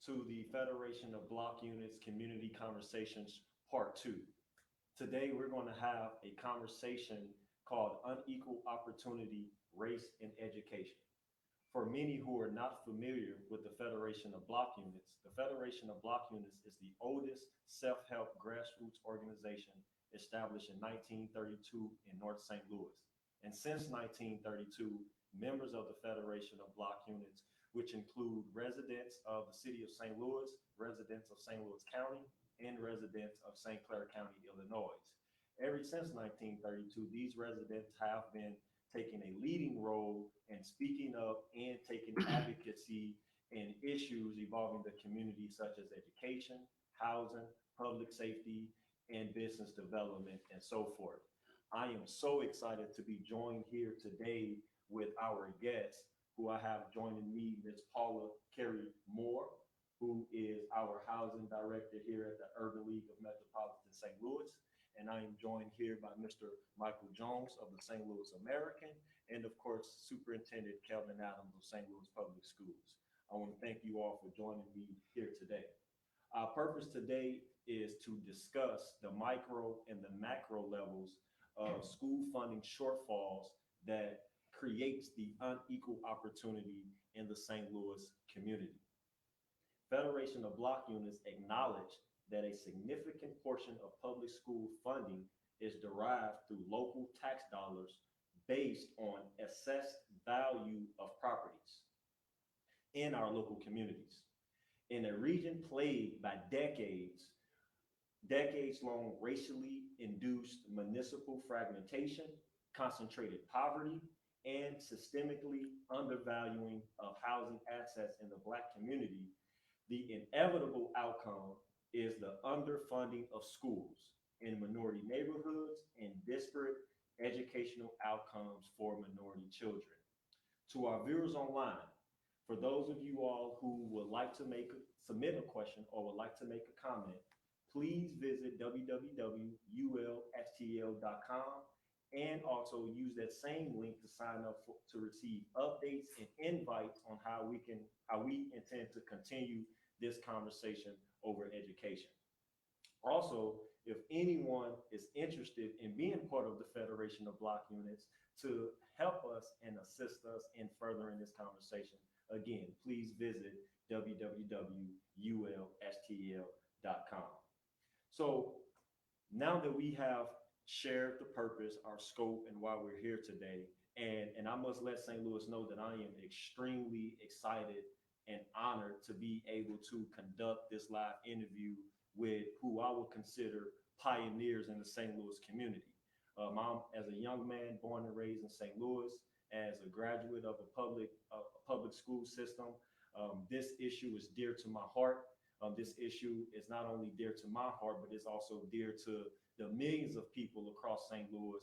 to the Federation of Block Units Community Conversations Part 2. Today, we're going to have a conversation called Unequal Opportunity, Race, and Education. For many who are not familiar with the Federation of Block Units, the Federation of Block Units is the oldest self-help grassroots organization established in 1932 in North St. Louis. And since 1932, members of the Federation of Block Units, which include residents of the city of St. Louis, residents of St. Louis County, and residents of St. Clair County, Illinois. Ever since 1932, these residents have been taking a leading role in speaking up and taking advocacy in issues involving the community, such as education, housing, public safety, and business development, and so forth. I am so excited to be joined here today with our guests, who I have joining me, Ms. Paula Carey Moore, who is our housing director here at the Urban League of Metropolitan St. Louis. And I am joined here by Mr. Michael Jones of the St. Louis American, and of course, Superintendent Kelvin Adams of St. Louis Public Schools. I want to thank you all for joining me here today. Our purpose today is to discuss the micro and the macro levels of school funding shortfalls that creates the unequal opportunity in the St. Louis community. Federation of Block Units acknowledge that a significant portion of public school funding is derived through local tax dollars based on assessed value of properties in our local communities. In a region plagued by decades-long racially induced municipal fragmentation, concentrated poverty, and systemically undervaluing of housing assets in the Black community, the inevitable outcome is the underfunding of schools in minority neighborhoods and disparate educational outcomes for minority children. To our viewers online, for those of you all who would like to submit a question or would like to make a comment, please visit www.ulstl.com and also use that same link to sign up to receive updates and invites on how we intend to continue this conversation over education. Also, if anyone is interested in being part of the Federation of Block Units to help us and assist us in furthering this conversation, again, please visit www.ulstl.com. So now that we have shared the purpose, our scope, and why we're here today, and I must let St. Louis know that I am extremely excited and honored to be able to conduct this live interview with who I would consider pioneers in the St. Louis community. As a young man born and raised in St. Louis, as a graduate of a public school system, this issue is dear to my heart. This issue is not only dear to my heart, but it's also dear to the millions of people across St. Louis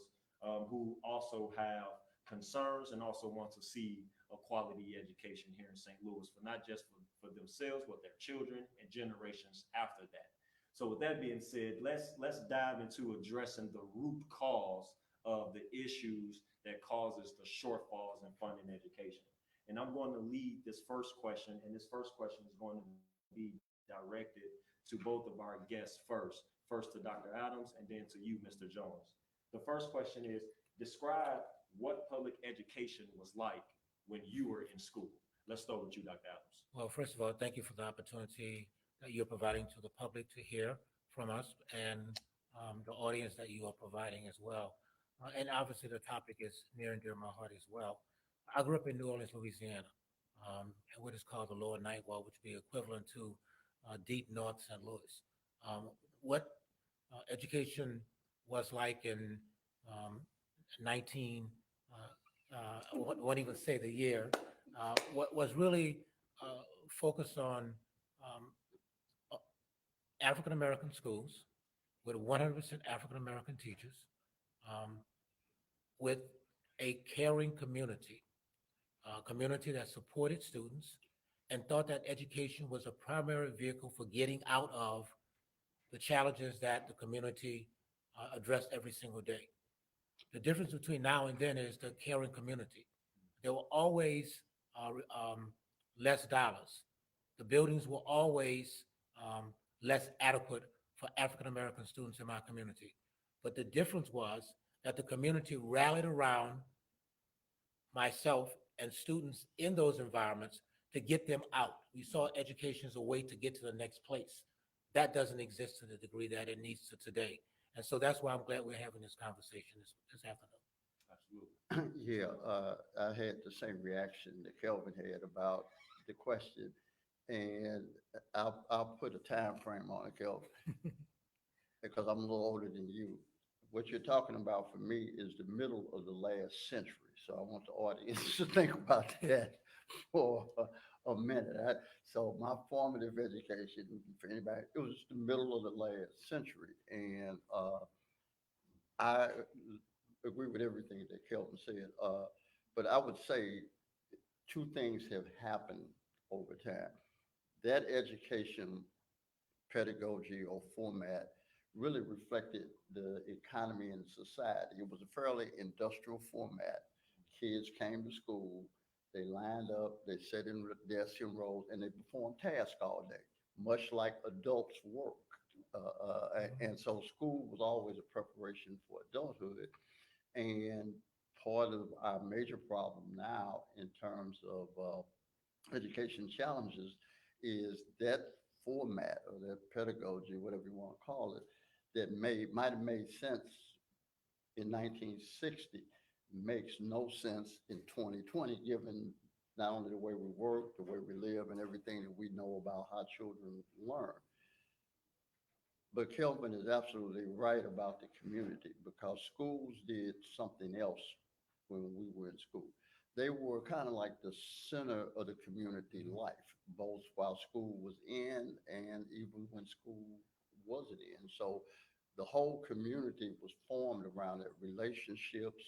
who also have concerns and also want to see a quality education here in St. Louis, for not just for themselves, but their children and generations after that. So with that being said, let's dive into addressing the root cause of the issues that causes the shortfalls in funding education. And I'm going to lead this first question, and this first question is going to be directed to both of our guests first to Dr. Adams and then to you, Mr. Jones. The first question is, describe what public education was like when you were in school. Let's start with you, Dr. Adams. Well, first of all, thank you for the opportunity that you're providing to the public to hear from us, and the audience that you are providing as well. And obviously the topic is near and dear to my heart as well. I grew up in New Orleans, Louisiana, and what is called the Lower Ninth Ward, which would be equivalent to deep North St. Louis. What education was like in 19, I won't even say the year, what was really focused on African-American schools with 100% African-American teachers, with a caring community, a community that supported students and thought that education was a primary vehicle for getting out of the challenges that the community addressed every single day. The difference between now and then is the caring community. There were always less dollars. the buildings were always less adequate for African American students in my community. But the difference was that the community rallied around myself and students in those environments to get them out. We saw education as a way to get to the next place. That doesn't exist to the degree that it needs to today. And so that's why I'm glad we're having this conversation this afternoon. Absolutely. Yeah, I had the same reaction that Kelvin had about the question, and I'll put a time frame on it, Kelvin, because I'm a little older than you. What you're talking about for me is the middle of the last century. So I want the audience to think about that for a minute. So my formative education, for anybody, it was the middle of the last century, and I agree with everything that Kelvin said. But I would say two things have happened over time. That education pedagogy or format really reflected the economy and society. It was a fairly industrial format. Kids came to school, they lined up, they sat in desks and rows, and they performed tasks all day, much like adults work. And so school was always a preparation for adulthood. And part of our major problem now in terms of education challenges is that format or that pedagogy, whatever you want to call it, that might have made sense in 1960 makes no sense in 2020, given not only the way we work, the way we live, and everything that we know about how children learn. But Kelvin is absolutely right about the community because schools did something else when we were in school. They were kind of like the center of the community life, both while school was in and even when school wasn't in. So the whole community was formed around it, relationships,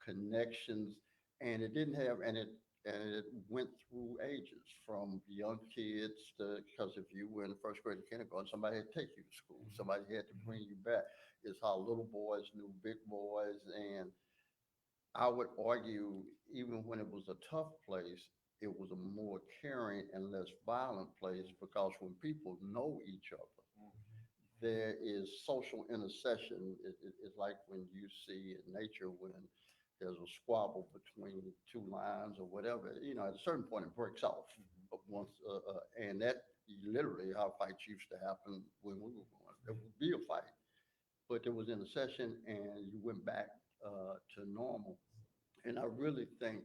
connections, and it didn't have, and it went through ages from young kids to, because if you were in the first grade or kindergarten, somebody had to take you to school. Somebody had to bring you back. It's how little boys knew big boys. And I would argue, even when it was a tough place, it was a more caring and less violent place because when people know each other, there is social intercession. It's like when you see in nature when there's a squabble between two lines or whatever, at a certain point it breaks off. But once, and that literally how fights used to happen when we were going. There would be a fight, but there was intercession and you went back to normal. And I really think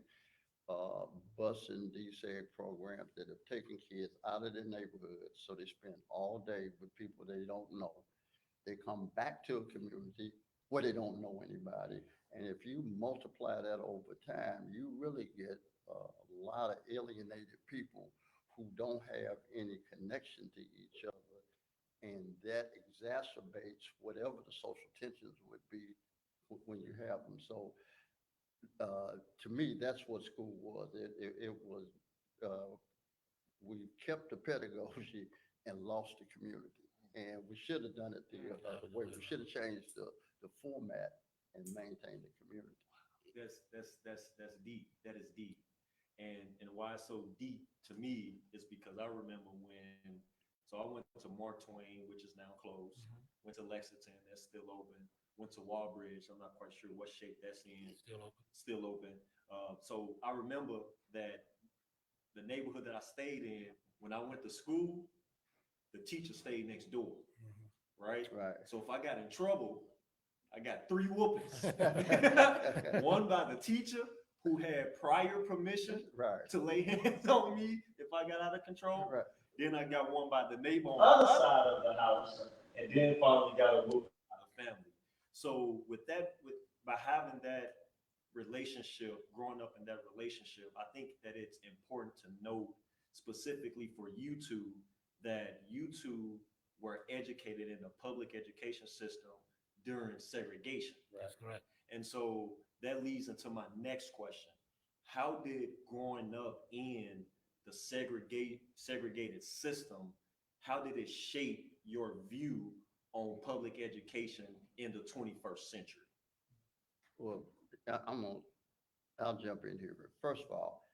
bus and DSAG programs that have taken kids out of their neighborhoods so they spend all day with people they don't know. They come back to a community where they don't know anybody. And if you multiply that over time, you really get a lot of alienated people who don't have any connection to each other. And that exacerbates whatever the social tensions would be when you have them. So to me, that's what school was. It was, uh, we kept the pedagogy and lost the community. And we should have done it the other way. We should have changed the format and maintained the community. That's deep. That is deep. And why it's so deep to me is because I remember when, so I went to Mark Twain, which is now closed, went to Lexington, that's still open, went to Wallbridge, I'm not quite sure what shape that's in, still open. So I remember that the neighborhood that I stayed in, when I went to school, the teacher stayed next door, right? Right. So if I got in trouble, I got three whoopings. One by the teacher who had prior permission Right. to lay hands on me if I got out of control. Right. Then I got one by the neighbor on the other side of the house, and then finally got a whooping by the family. So by having that relationship, growing up in that relationship, I think that it's important to note specifically for you two that you two were educated in the public education system during segregation. That's correct. And so that leads into my next question. How did growing up in the segregated system, how did it shape your view on public education in the 21st century? Well, I'll jump in here. First of all,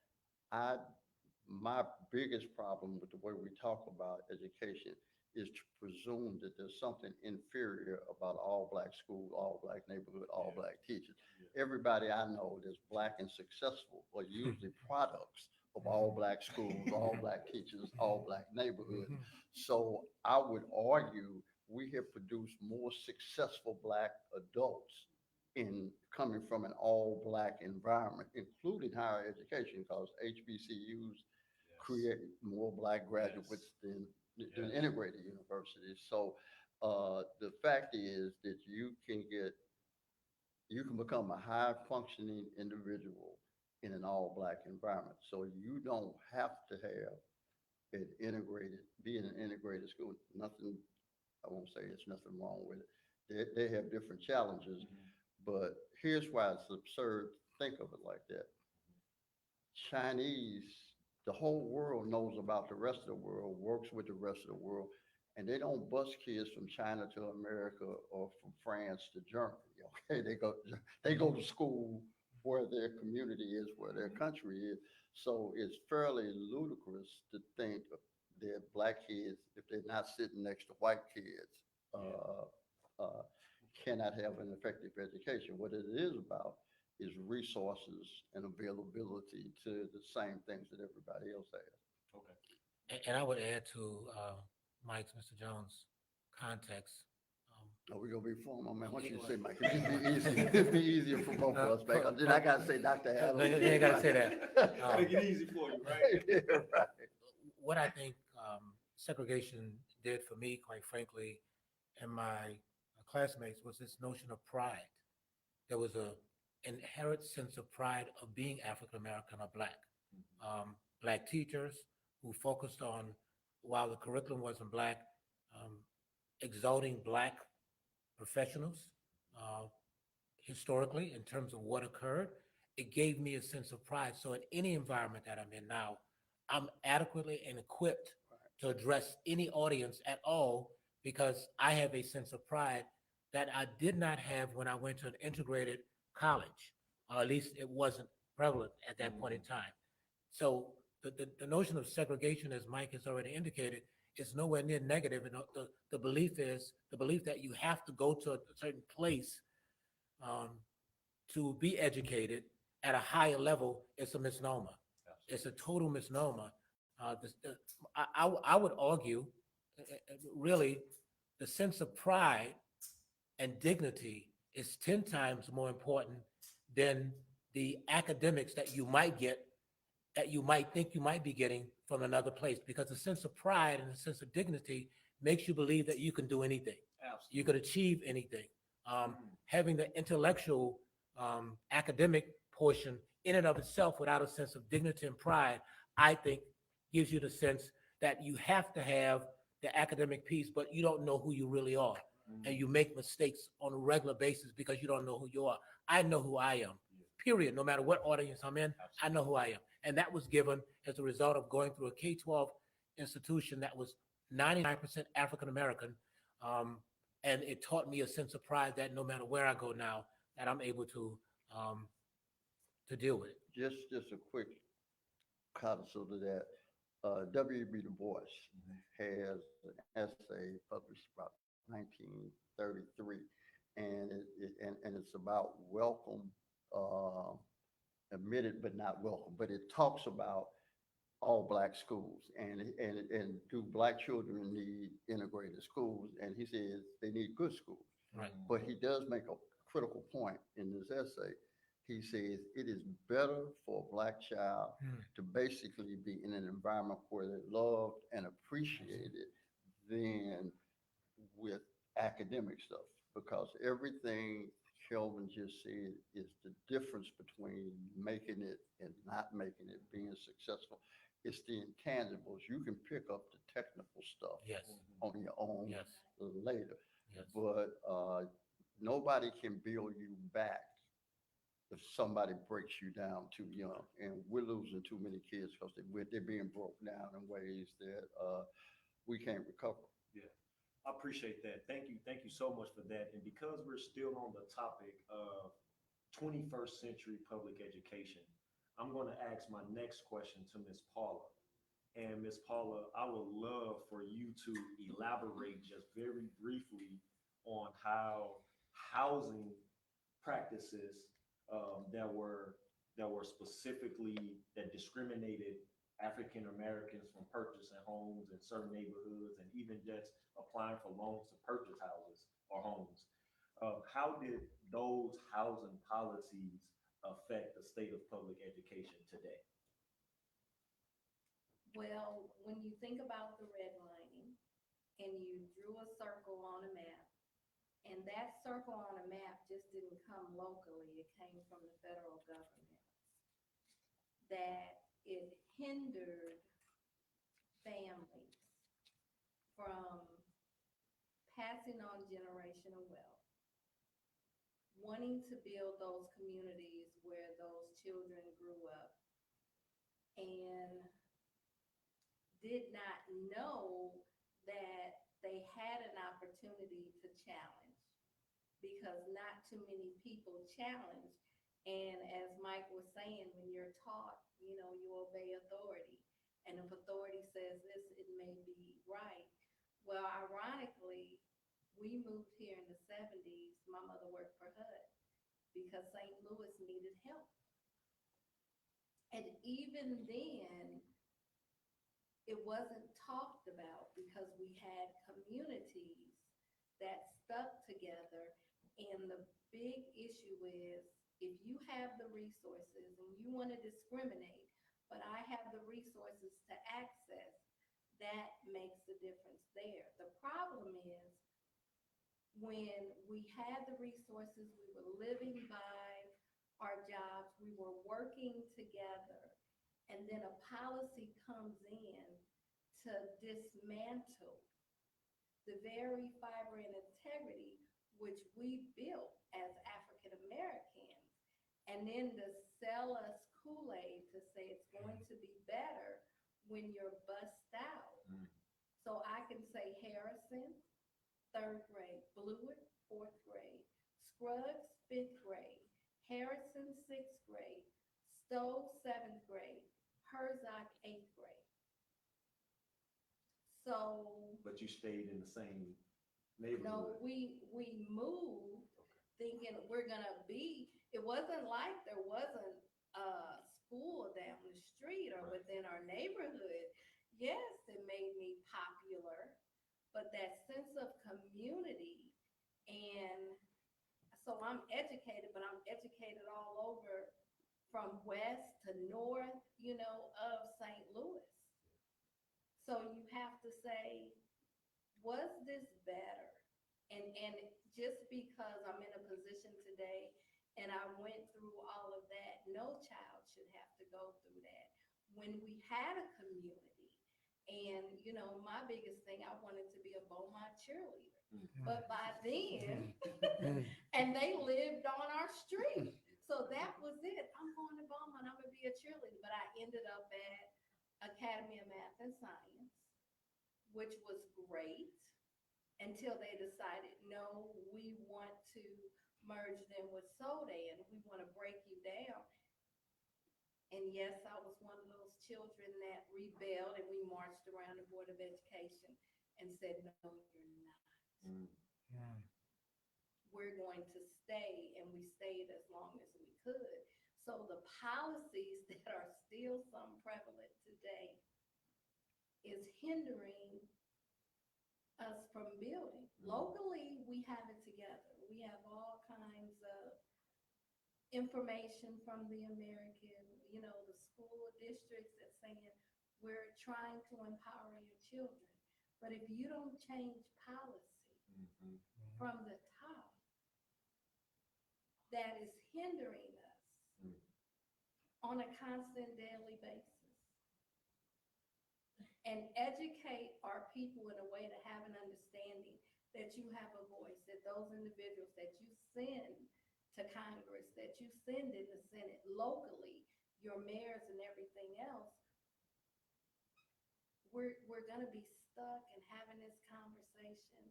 my biggest problem with the way we talk about education is to presume that there's something inferior about all black school, all black neighborhood, all Yeah. black teachers. Yeah. Everybody I know that's black and successful are usually products of all black schools, all black teachers, all black neighborhoods. Mhm. So I would argue we have produced more successful black adults in coming from an all black environment, including higher education, because HBCUs Yes. create more black graduates Yes. than Yes. integrated universities. So the fact is that you can become a high functioning individual in an all black environment. So you don't have to have be in an integrated school. Nothing, I won't say it's nothing wrong with it. They have different challenges, Mhm. but here's why it's absurd to think of it like that. Chinese, the whole world knows about the rest of the world, works with the rest of the world, and they don't bus kids from China to America or from France to Germany. Okay, they go to school where their community is, where their country is. So it's fairly ludicrous to think that black kids, if they're not sitting next to white kids, uh, uh, cannot have an effective education. What it is about is resources and availability to the same things that everybody else has. Okay. And I would add to Mike's, Mr. Jones' context. Are we gonna be formal, man? What Yeah, you well, say, Mike? It'd be easier for both of us, man. 'Cause then I gotta say Dr. No, Adams. you ain't gotta say that. Make it easy for you, right? Yeah, right. What I think segregation did for me, quite frankly, and my classmates was this notion of pride. There was a inherent sense of pride of being African American or black. Black teachers who focused on, while the curriculum wasn't black, um, exalting black professionals uh, historically in terms of what occurred. It gave me a sense of pride. So in any environment that I'm in now, I'm adequately and equipped to address any audience at all because I have a sense of pride that I did not have when I went to an integrated college, or at least it wasn't prevalent at that point in time. So the notion of segregation, as Mike has already indicated, is nowhere near negative. And the belief is the belief that you have to go to a certain place um, to be educated at a higher level is a misnomer. It's a total misnomer. I would argue, really, the sense of pride and dignity is 10 times more important than the academics that you might get, that you might think you might be getting from another place, because the sense of pride and the sense of dignity makes you believe that you can do anything. Absolutely. You could achieve anything. Mhm. Having the intellectual, academic portion in and of itself without a sense of dignity and pride, I think gives you the sense that you have to have the academic piece, but you don't know who you really are. And you make mistakes on a regular basis because you don't know who you are. I know who I am, period. No matter what audience I'm in, I know who I am. And that was given as a result of going through a K-12 institution that was 99% African American. And it taught me a sense of pride that no matter where I go now, that I'm able um, to deal with it. Just a quick codicil to that. W.B. Du Bois has an essay published about 1933, and it's about welcome, uh, admitted but not welcome. But it talks about all black schools and do black children need integrated schools? And he says they need good schools. Right. But he does make a critical point in this essay. He says it is better for a black child to basically be in an environment where they're loved and appreciated than with academic stuff, because everything Kelvin just said is the difference between making it and not making it, being successful. It's the intangibles. You can pick up the technical stuff Yes. on your own Yes. later, Yes. but nobody can build you back if somebody breaks you down too young. And we're losing too many kids because they're being broke down in ways that we can't recover. Yeah. I appreciate that. Thank you. Thank you so much for that. And because we're still on the topic of 21st century public education, I'm going to ask my next question to Ms. Paula. And Ms. Paula, I would love for you to elaborate just very briefly on how housing practices that were specifically that discriminated African Americans from purchasing homes in certain neighborhoods and even just applying for loans to purchase houses or homes. How did those housing policies affect the state of public education today? Well, when you think about the redlining and you drew a circle on a map, and that circle on a map just didn't come locally, it came from the federal government, that it hindered families from passing on generational wealth, wanting to build those communities where those children grew up, and did not know that they had an opportunity to challenge, because not too many people challenge. And as Mike was saying, when you're taught, you obey authority. And if authority says this, it may be right. Well, ironically, we moved here in the 70s. My mother worked for HUD because St. Louis needed help. And even then, it wasn't talked about because we had communities that stuck together. And the big issue is, if you have the resources and you want to discriminate, but I have the resources to access, that makes a difference there. The problem is, when we had the resources, we were living by our jobs, we were working together, and then a policy comes in to dismantle the very fiber and integrity which we built as African Americans, and then to sell us Kool-Aid to say it's going to be better when you're bussed out. So I can say Harrison, 3rd grade, Blewett, 4th grade, Scruggs, 5th grade, Harrison, 6th grade, Stowe, 7th grade, Herzog, 8th grade. So. But you stayed in the same No, neighborhood. we moved thinking we're gonna be, it wasn't like there wasn't a school down the street or within our neighborhood. Yes, it made me popular, but that sense of community, and so I'm educated, but I'm educated all over from west to north, of St. Louis. So you have to say, was this better? And just because I'm in a position today and I went through all of that, no child should have to go through that. When we had a community, and my biggest thing, I wanted to be a Beaumont cheerleader. But by then, and they lived on our street. So that was it. I'm going to Beaumont, I'm gonna be a cheerleader. But I ended up at Academy of Math and Science, which was great, until they decided, no, we want to merge them with Soday, and we want to break you down. And yes, I was one of those children that rebelled, and we marched around the Board of Education and said, no, you're not. We're going to stay, and we stayed as long as we could. So the policies that are still some prevalent today is hindering us from building. Locally, we have it together. We have all kinds of information from the American, the school districts that's saying we're trying to empower your children. But if you don't change policy from the top, that is hindering us on a constant daily basis, and educate our people in a way to have an understanding that you have a voice, that those individuals that you send to Congress, that you send in the Senate, locally, your mayors and everything else, we're going to be stuck and having this conversation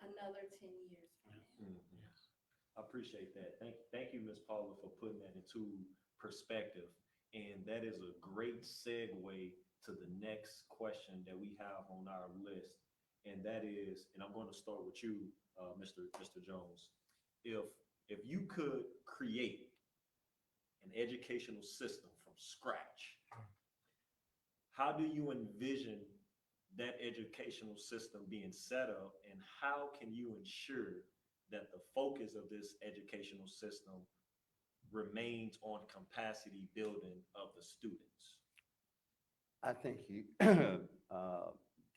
another 10 years from now. Yes. I appreciate that. Thank you, Ms. Paula, for putting that into perspective. And that is a great segue to the next question that we have on our list. And that is, and I'm going to start with you, Mr. Jones. If you could create an educational system from scratch, how do you envision that educational system being set up, and how can you ensure that the focus of this educational system remains on capacity building of the students? I think you,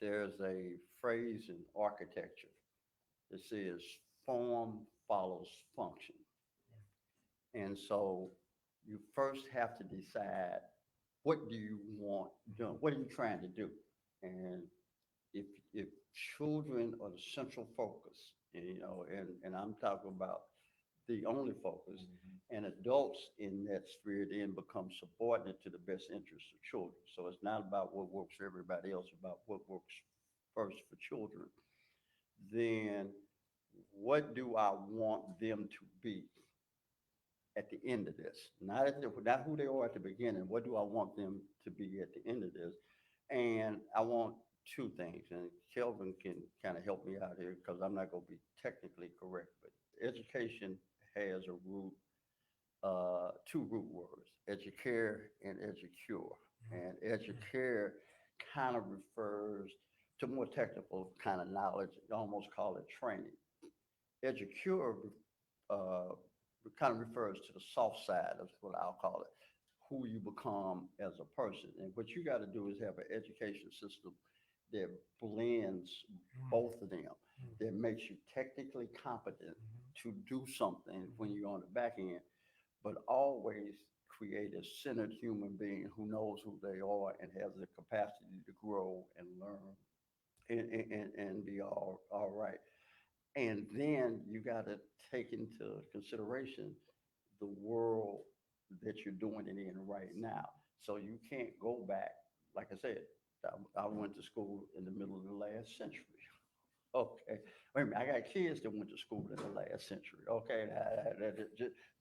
there's a phrase in architecture that says form follows function. And so you first have to decide, what do you want done? What are you trying to do? And if children are the central focus, and I'm talking about the only focus, and adults in that sphere then become subordinate to the best interests of children. So it's not about what works for everybody else, about what works first for children. Then what do I want them to be at the end of this? Not who they are at the beginning. What do I want them to be at the end of this? And I want two things, and Kelvin can kind of help me out here because I'm not going to be technically correct, but education has a root, two root words, educare and educure. And educare kind of refers to more technical kind of knowledge, almost call it training. Educure kind of refers to the soft side of what I'll call it, who you become as a person. And what you got to do is have an education system that blends both of them, that makes you technically competent to do something when you're on the back end, but always create a centered human being who knows who they are and has the capacity to grow and learn and be all right. And then you got to take into consideration the world that you're doing it in right now. So you can't go back. Like I said, I went to school in the middle of the last century. Okay, wait a minute. I got kids that went to school in the last century. Okay,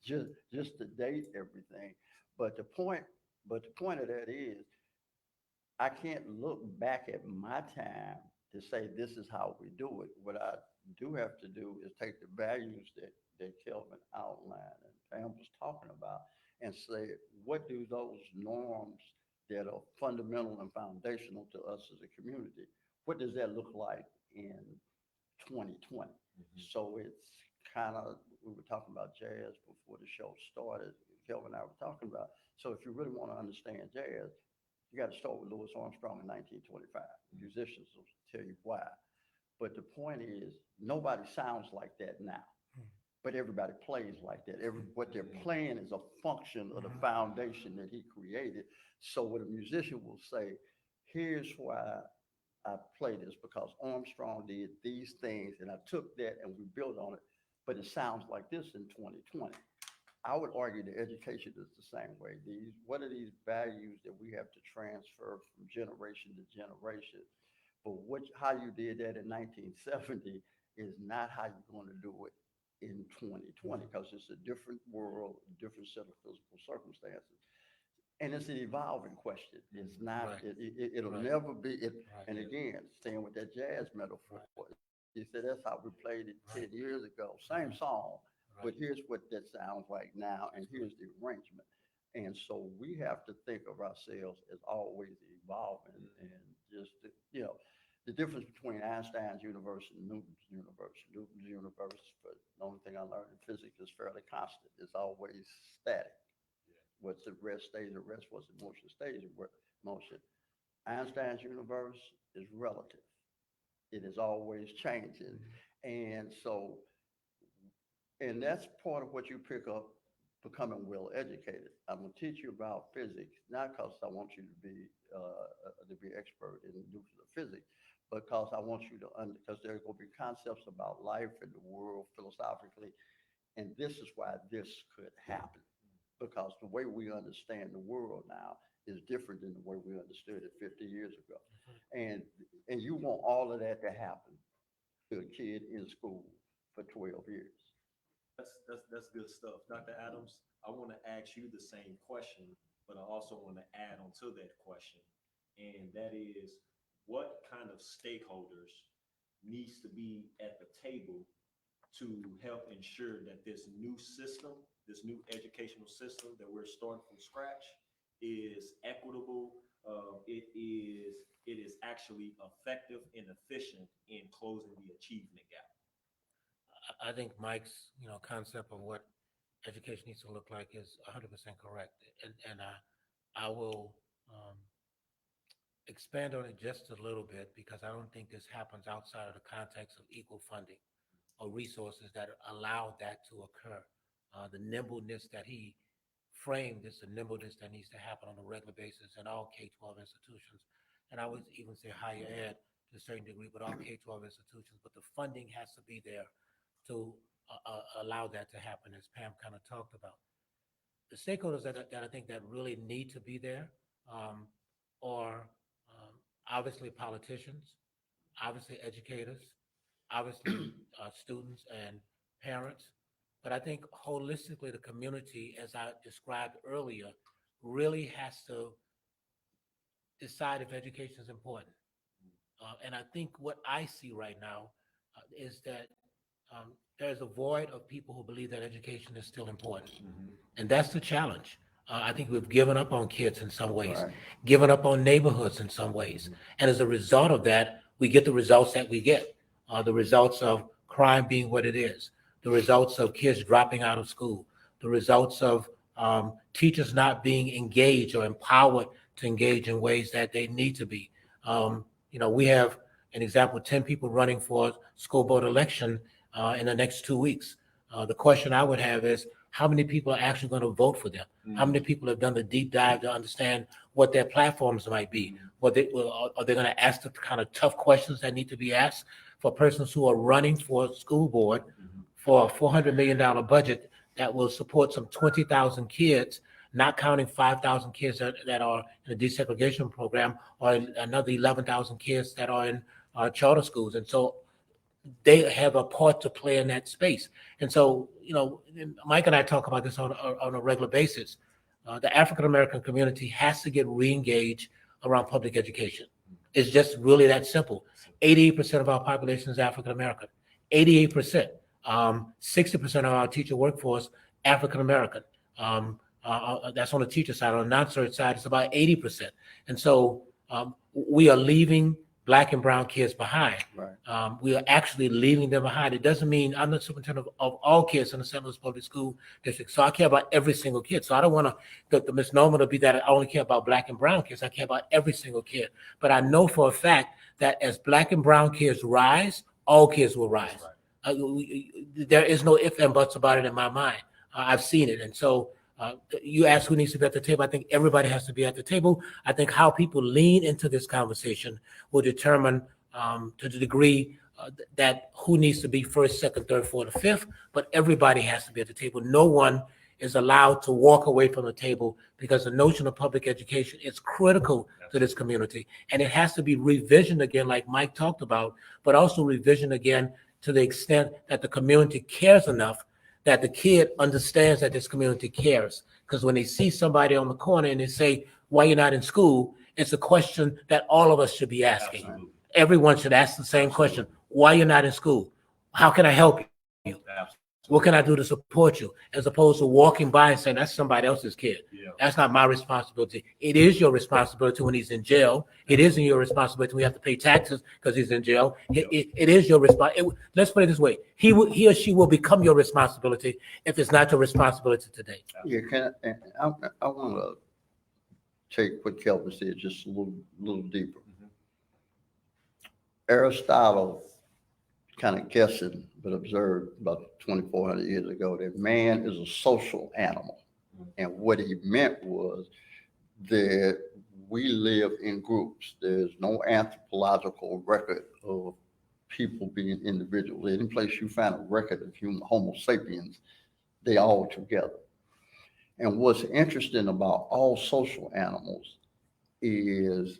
just to date everything. But the point, of that is, I can't look back at my time to say this is how we do it. What I do have to do is take the values that Kelvin outlined and Pam was talking about and say, what do those norms that are fundamental and foundational to us as a community, what does that look like in 2020? So it's kind of, we were talking about jazz before the show started. Kelvin and I were talking about, so if you really want to understand jazz, you got to start with Louis Armstrong in 1925. Musicians will tell you why. But the point is, nobody sounds like that now, but everybody plays like that. What they're playing is a function of the foundation that he created. So what a musician will say, here's why I play this, because Armstrong did these things, and I took that and we built on it, but it sounds like this in 2020. I would argue that education is the same way. What are these values that we have to transfer from generation to generation? But how you did that in 1970 is not how you're going to do it in 2020, because it's a different world, different set of physical circumstances. And it's an evolving question. It's not, it'll never be, and again, staying with that jazz metaphor, he said, that's how we played it 10 years ago. Same song, but here's what that sounds like now, and here's the arrangement. And so we have to think of ourselves as always evolving, and just, the difference between Einstein's universe and Newton's universe. Newton's universe, but the only thing I learned in physics is fairly constant. It's always static. What's at rest stays at rest, what's in motion stays in motion. Einstein's universe is relative. It is always changing. And so, and that's part of what you pick up becoming well educated. I'm going to teach you about physics, not because I want you to be expert in nuclear physics, but because I want you to because there are going to be concepts about life and the world philosophically, and this is why this could happen, because the way we understand the world now is different than the way we understood it 50 years ago. And you want all of that to happen to a kid in school for 12 years. That's good stuff. Dr. Adams, I want to ask you the same question, but I also want to add on to that question. and that is what kind of stakeholders needs to be at the table to help ensure that this new system, this new educational system that we're starting from scratch is equitable. It is actually effective and efficient in closing the achievement gap. I think Mike's, concept of what education needs to look like is 100% correct. And I will expand on it just a little bit because I don't think this happens outside of the context of equal funding or resources that allow that to occur. The nimbleness that he framed is the nimbleness that needs to happen on a regular basis in all K-12 institutions. And I would even say higher ed to a certain degree, but all K-12 institutions. But the funding has to be there to allow that to happen, as Pam kind of talked about. The stakeholders that I think that really need to be there are obviously politicians, obviously educators, obviously students and parents. But I think holistically, the community, as I described earlier, really has to decide if education is important. And I think what I see right now is that there's a void of people who believe that education is still important. And that's the challenge. I think we've given up on kids in some ways, Right. given up on neighborhoods in some ways. And as a result of that, we get the results that we get, the results of crime being what it is, the results of kids dropping out of school, the results of teachers not being engaged or empowered to engage in ways that they need to be. We have an example, 10 people running for school board election in the next 2 weeks. The question I would have is, how many people are actually going to vote for them? How many people have done the deep dive to understand what their platforms might be? Are they going to ask the kind of tough questions that need to be asked for persons who are running for school board for a $400 million budget that will support some 20,000 kids, not counting 5,000 kids that are in the desegregation program, or another 11,000 kids that are in charter schools. And so they have a part to play in that space. And so, Mike and I talk about this on a regular basis. The African-American community has to get re-engaged around public education. It's just really that simple. 88% of our population is African-American. 88%. 60% of our teacher workforce, African-American. That's on the teacher side. On the non-cert side, it's about 80%. And so we are leaving Black and brown kids behind. Right. We are actually leaving them behind. It doesn't mean I'm the superintendent of all kids in the St. Louis Public School District. So I care about every single kid. So I don't want the misnomer to be that I only care about Black and brown kids. I care about every single kid. But I know for a fact that as Black and brown kids rise, all kids will rise. There is no ifs and buts about it in my mind. I've seen it. And so you ask who needs to be at the table. I think everybody has to be at the table. I think how people lean into this conversation will determine to the degree that who needs to be first, second, third, fourth, or fifth, but everybody has to be at the table. No one is allowed to walk away from the table because the notion of public education is critical to this community. And it has to be revisioned again, like Mike talked about, but also revisioned again to the extent that the community cares enough that the kid understands that this community cares. Because when they see somebody on the corner and they say, why you're not in school, it's a question that all of us should be asking. Absolutely. Everyone should ask the same question. Why you're not in school? How can I help you? Absolutely. What can I do to support you? As opposed to walking by and saying, that's somebody else's kid. Yeah. That's not my responsibility. It is your responsibility when he's in jail. It isn't your responsibility when you have to pay taxes because he's in jail. It is your responsibility. Let's put it this way. He or she will become your responsibility if it's not your responsibility today. Yeah, I want to take what Kelvin said just a little deeper. Aristotle, kind of guessing, but observed about 2,400 years ago that man is a social animal. And what he meant was that we live in groups. There's no anthropological record of people being individuals. Any place you find a record of human Homo sapiens, they all together. And what's interesting about all social animals is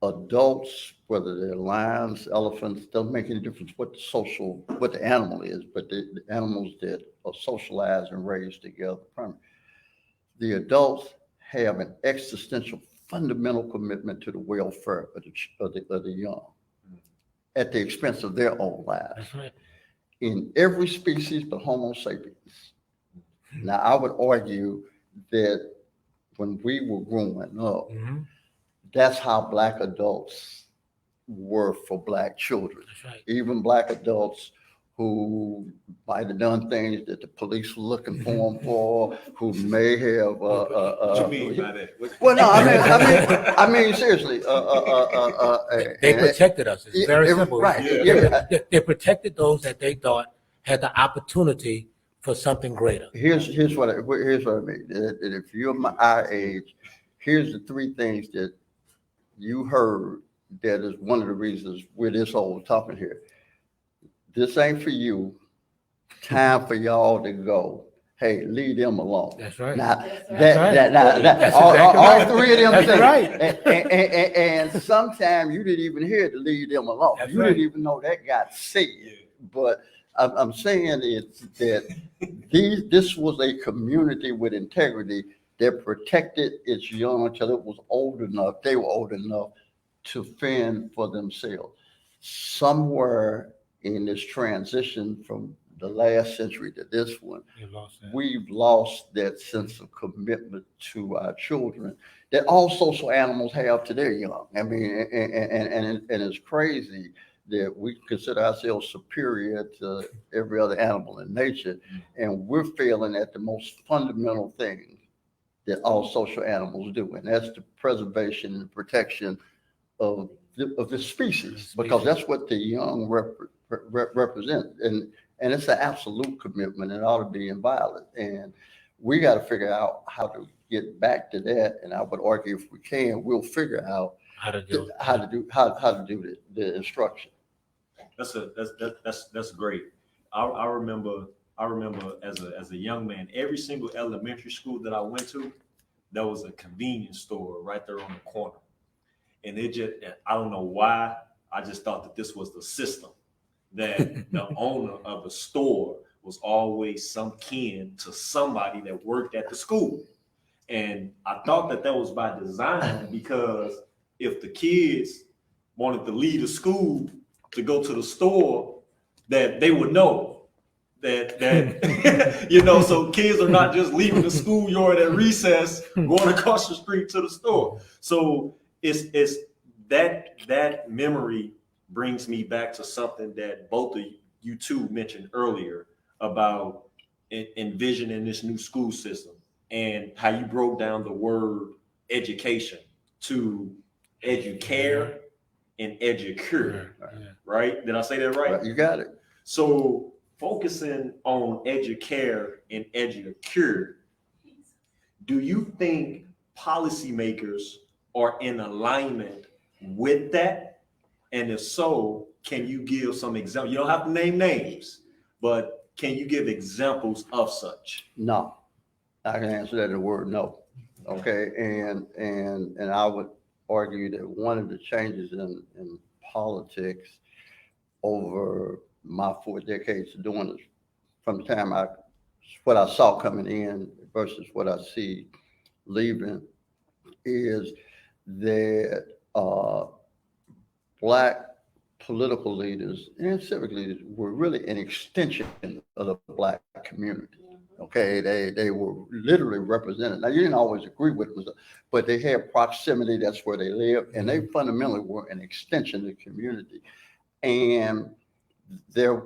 adults, whether they're lions, elephants, doesn't make any difference what the animal is, but the animals that are socialized and raised together. The adults have an existential fundamental commitment to the welfare of the young at the expense of their own lives That's right. in every species but Homo sapiens. Now, I would argue that when we were growing up, Mhm. that's how Black adults were for Black children. That's right. Even Black adults who might have done things that the police were looking for them for, who may have. What you mean by that? Well, no, I mean, seriously. They protected us. It's very simple. Right. Yeah. They protected those that they thought had the opportunity for something greater. Here's what I mean. That if you're our age, here's the three things that you heard that is one of the reasons we're this old talking here. This ain't for you. Time for y'all to go. Hey, leave them alone. That's right. Now, That's all exactly three of them That's things. right. And sometimes you didn't even hear to leave them alone. That's You right. didn't even know that got said. But I'm saying it's that this was a community with integrity that protected its young until it was old enough. They were old enough to fend for themselves. Somewhere in this transition from the last century to this one, You lost that. we've lost that sense of commitment to our children that all social animals have to their young. I mean, and it's crazy that we consider ourselves superior to every other animal in nature, and we're failing at the most fundamental thing that all social animals do, and that's the preservation and protection of the species, because that's what the young represent, and it's an absolute commitment. It ought to be inviolate, and we got to figure out how to get back to that. And I would argue, if we can, we'll figure out How to do it. how to do the instruction. That's great. I remember as a young man, every single elementary school that I went to, there was a convenience store right there on the corner. And I don't know why, I just thought that this was the system, that the owner of the store was always some kin to somebody that worked at the school. And I thought that was by design, because if the kids wanted to leave the school to go to the store, that they would know that so kids are not just leaving the schoolyard at recess, going across the street to the store. So it's that memory brings me back to something that both of you two mentioned earlier about envisioning this new school system, and how you broke down the word education to educare and educure. Right? Did I say that right? You got it. So focusing on educare and educure, do you think policymakers are in alignment with that? And if so, can you give some examples? You don't have to name names, but can you give examples of such? No, I can answer that in a word, no. Okay, and I would argue that one of the changes in politics over my 4 decades of doing this, from the time what I saw coming in versus what I see leaving, is that Black political leaders and civic leaders were really an extension of the Black community. Okay, they were literally represented. Now, you didn't always agree with them, but they had proximity. That's where they lived, and they fundamentally were an extension of the community. And the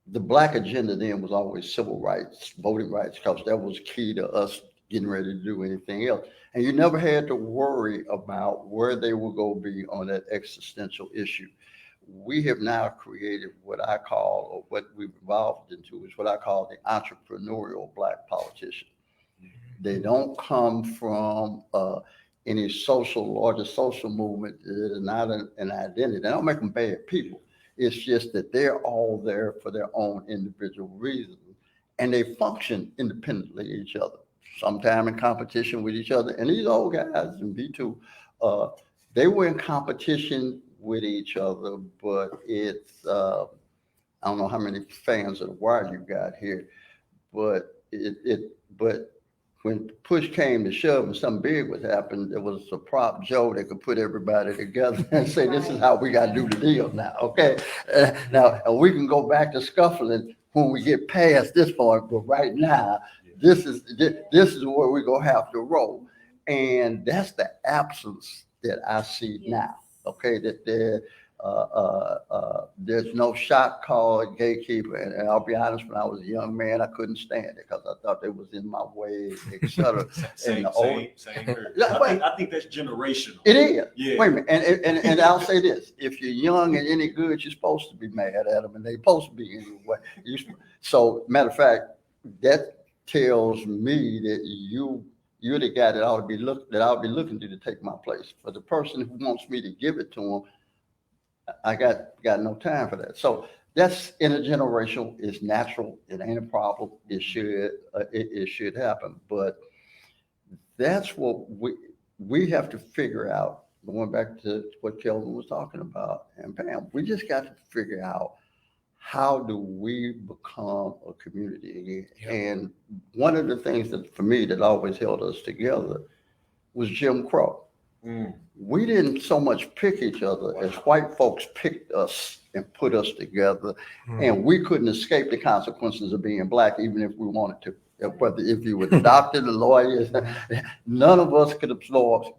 Black agenda then was always civil rights, voting rights, because that was key to us getting ready to do anything else. And you never had to worry about where they were going to be on that existential issue. We have now created what I call, or what we've evolved into, is what I call the entrepreneurial Black politician. They don't come from any larger social movement. It is not an identity. They don't make them bad people. It's just that they're all there for their own individual reasons, and they function independently of each other, sometimes in competition with each other. And these old guys in B2, they were in competition with each other, but it's, I don't know how many fans of The Wire you got here, but when push came to shove and something big would happen, there was a prop Joe that could put everybody together and say, this is how we got to do the deal now, okay? Now, and we can go back to scuffling when we get past this point, but right now, this is where we're going to have to roll. And that's the absence that I see now, okay? That there's no shot call gatekeeper. And I'll be honest, when I was a young man, I couldn't stand it because I thought they was in my way, et cetera. Same here. I think that's generational. It is. Yeah. Wait a minute. And I'll say this. If you're young and any good, you're supposed to be mad at them and they're supposed to be anyway. So matter of fact, that tells me that you're the guy that I'll be looking to take my place. For the person who wants me to give it to him, I got no time for that. So that's intergenerational. It's natural. It ain't a problem. It should happen. But that's what we have to figure out. Going back to what Kelvin was talking about, and Pam, we just got to figure out how do we become a community again. Yep. And one of the things that for me that always held us together was Jim Crow. We didn't so much pick each other as white folks picked us and put us together, and we couldn't escape the consequences of being black, even if we wanted to. Whether if you were the doctor, the lawyers, none of us could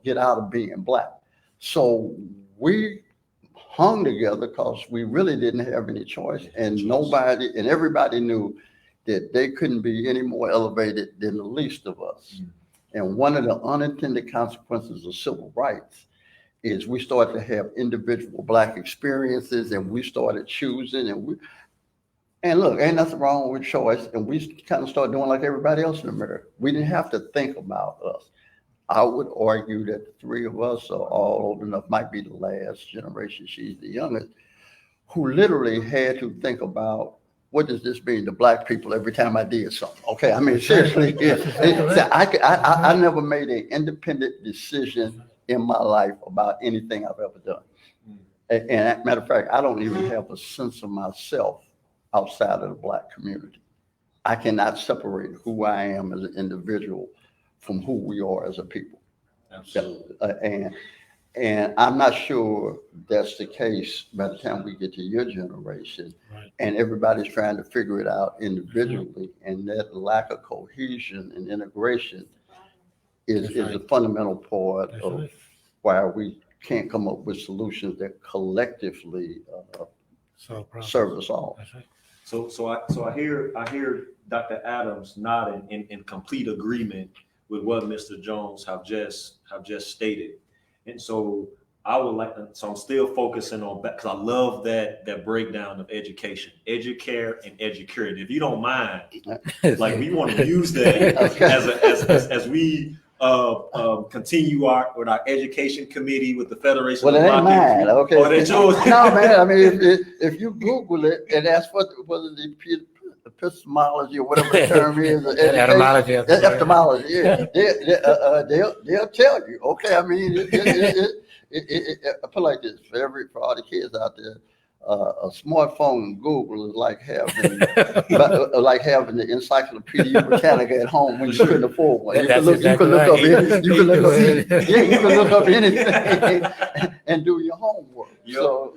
get out of being black. So we hung together because we really didn't have any choice, and everybody knew that they couldn't be any more elevated than the least of us. And one of the unintended consequences of civil rights is we started to have individual black experiences, and we started choosing, and look, ain't nothing wrong with choice. And we kind of started doing like everybody else in America. We didn't have to think about us. I would argue that the three of us are all old enough, might be the last generation, she's the youngest, who literally had to think about, what does this mean to black people every time I did something? Okay, I mean, seriously, I never made an independent decision in my life about anything I've ever done. And matter of fact, I don't even have a sense of myself outside of the black community. I cannot separate who I am as an individual from who we are as a people. Absolutely. And I'm not sure that's the case by the time we get to your generation. Right. And everybody's trying to figure it out individually. And that lack of cohesion and integration is a fundamental part of why we can't come up with solutions that collectively serve us all. That's right. So I hear Dr. Adams nodding in complete agreement with what Mr. Jones have just stated. And so I'm still focusing on, because I love that breakdown of education, educare and educure. And if you don't mind, like we want to use that as we continue with our education committee with the Federation. Well, it ain't mine, okay? Oh, that's yours. No, man. I mean, if you Google it and ask whether the epistemology or whatever the term is, Etymology. Etymology, yeah. They'll tell you. Okay, I mean, I put it like this for all the kids out there. A smartphone and Google is like having the Encyclopedia Britannica at home when you couldn't afford one. You can look up anything and do your homework. Yep. So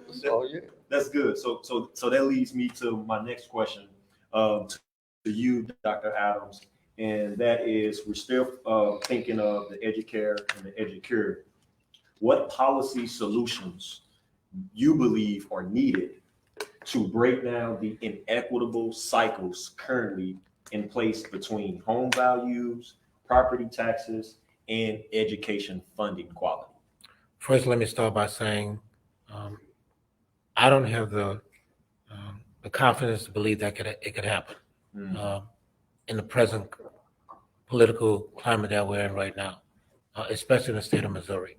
yeah. That's good. So that leads me to my next question to you, Dr. Adams, and that is, we're still thinking of the educare and the educure. What policy solutions you believe are needed to break down the inequitable cycles currently in place between home values, property taxes, and education funding quality? First, let me start by saying I don't have the confidence to believe that it could happen in the present political climate that we're in right now, especially in the state of Missouri.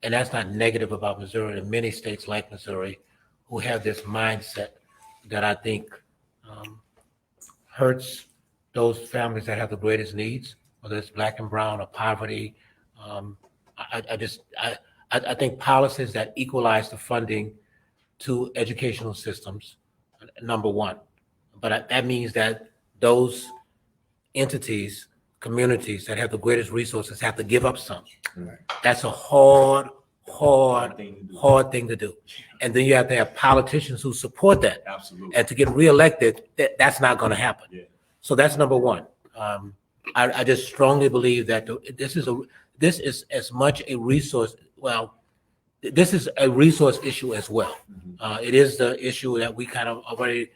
And that's not negative about Missouri. There are many states like Missouri who have this mindset that I think hurts those families that have the greatest needs, whether it's black and brown or poverty. I think policies that equalize the funding to educational systems, number one. But that means that those entities communities that have the greatest resources have to give up some. Right. That's a hard thing to do. thing to do. And then you have to have politicians who support that. Absolutely. And to get reelected, that's not going to happen. Yeah. So that's number one. I just strongly believe that this is as much a resource. Well, this is a resource issue as well. It is the issue that we kind of already,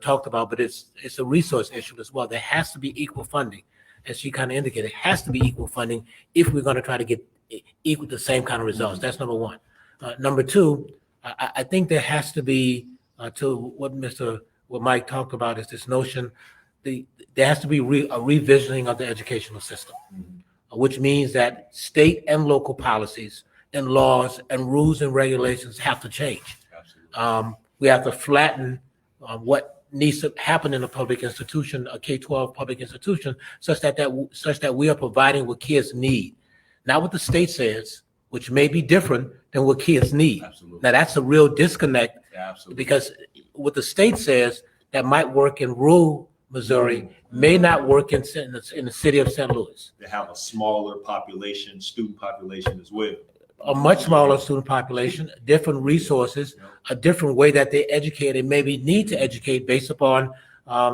talked about, but it's a resource issue as well. There has to be equal funding, as she kind of indicated. It has to be equal funding if we're going to try to get equal the same kind of results. That's number one. Number two, I think there has to be to what Mike talked about is this notion. There has to be a revisiting of the educational system, which means that state and local policies and laws and rules and regulations have to change. We have to flatten what needs to happen in a public institution, a K-12 public institution, such that we are providing what kids need, not what the state says, which may be different than what kids need. Absolutely. Now that's a real disconnect. Absolutely. Because what the state says that might work in rural Missouri may not work in the city of St. Louis. They have a smaller student population as well. A much smaller student population, different resources, a different way that they educate and maybe need to educate based upon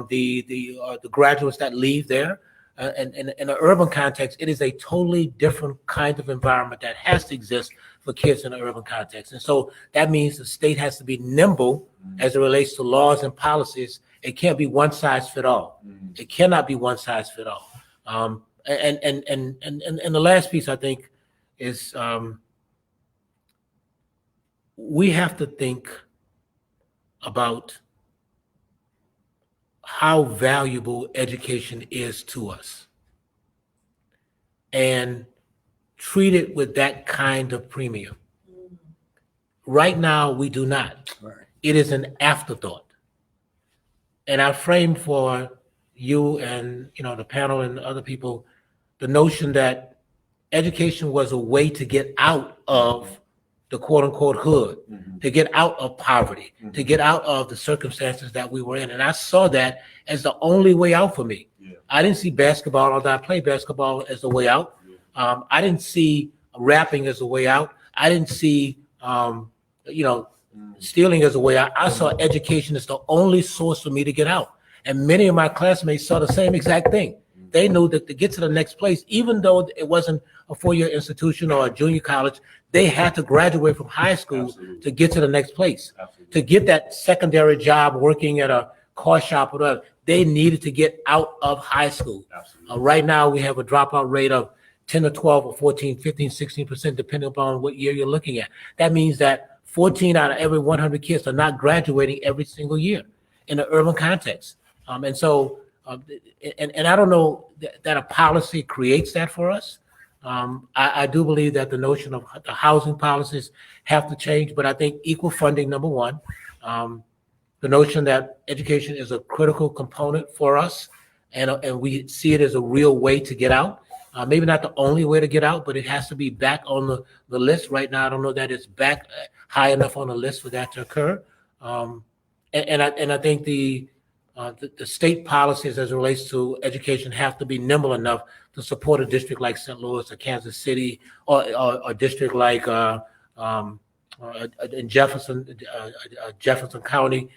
the graduates that leave there. And in an urban context, it is a totally different kind of environment that has to exist for kids in an urban context. And so that means the state has to be nimble as it relates to laws and policies. It can't be one size fit all. It cannot be one size fit all. And the last piece I think is we have to think about how valuable education is to us and treat it with that kind of premium. Right now, we do not. Right. It is an afterthought. And I framed for you and the panel and other people the notion that education was a way to get out of the quote unquote hood, to get out of poverty, to get out of the circumstances that we were in. And I saw that as the only way out for me. Yeah. I didn't see basketball, although I played basketball, as the way out. I didn't see rapping as a way out. I didn't see, stealing as a way out. I saw education as the only source for me to get out. And many of my classmates saw the same exact thing. They knew that to get to the next place, even though it wasn't a four-year institution or a junior college, they had to graduate from high school Absolutely. to get to the next place. Absolutely. To get that secondary job working at a car shop or whatever, they needed to get out of high school. Right now, we have a dropout rate of 10 or 12 or 14, 15, 16%, depending upon what year you're looking at. That means that 14 out of every 100 kids are not graduating every single year in an urban context. And so, and I don't know that a policy creates that for us. I do believe that the notion of the housing policies have to change, but I think equal funding, number one, the notion that education is a critical component for us, and we see it as a real way to get out. Maybe not the only way to get out, but it has to be back on the list. Right now, I don't know that it's back high enough on the list for that to occur. And I think the state policies as it relates to education have to be nimble enough to support a district like St. Louis or Kansas City or a district like in Jefferson County.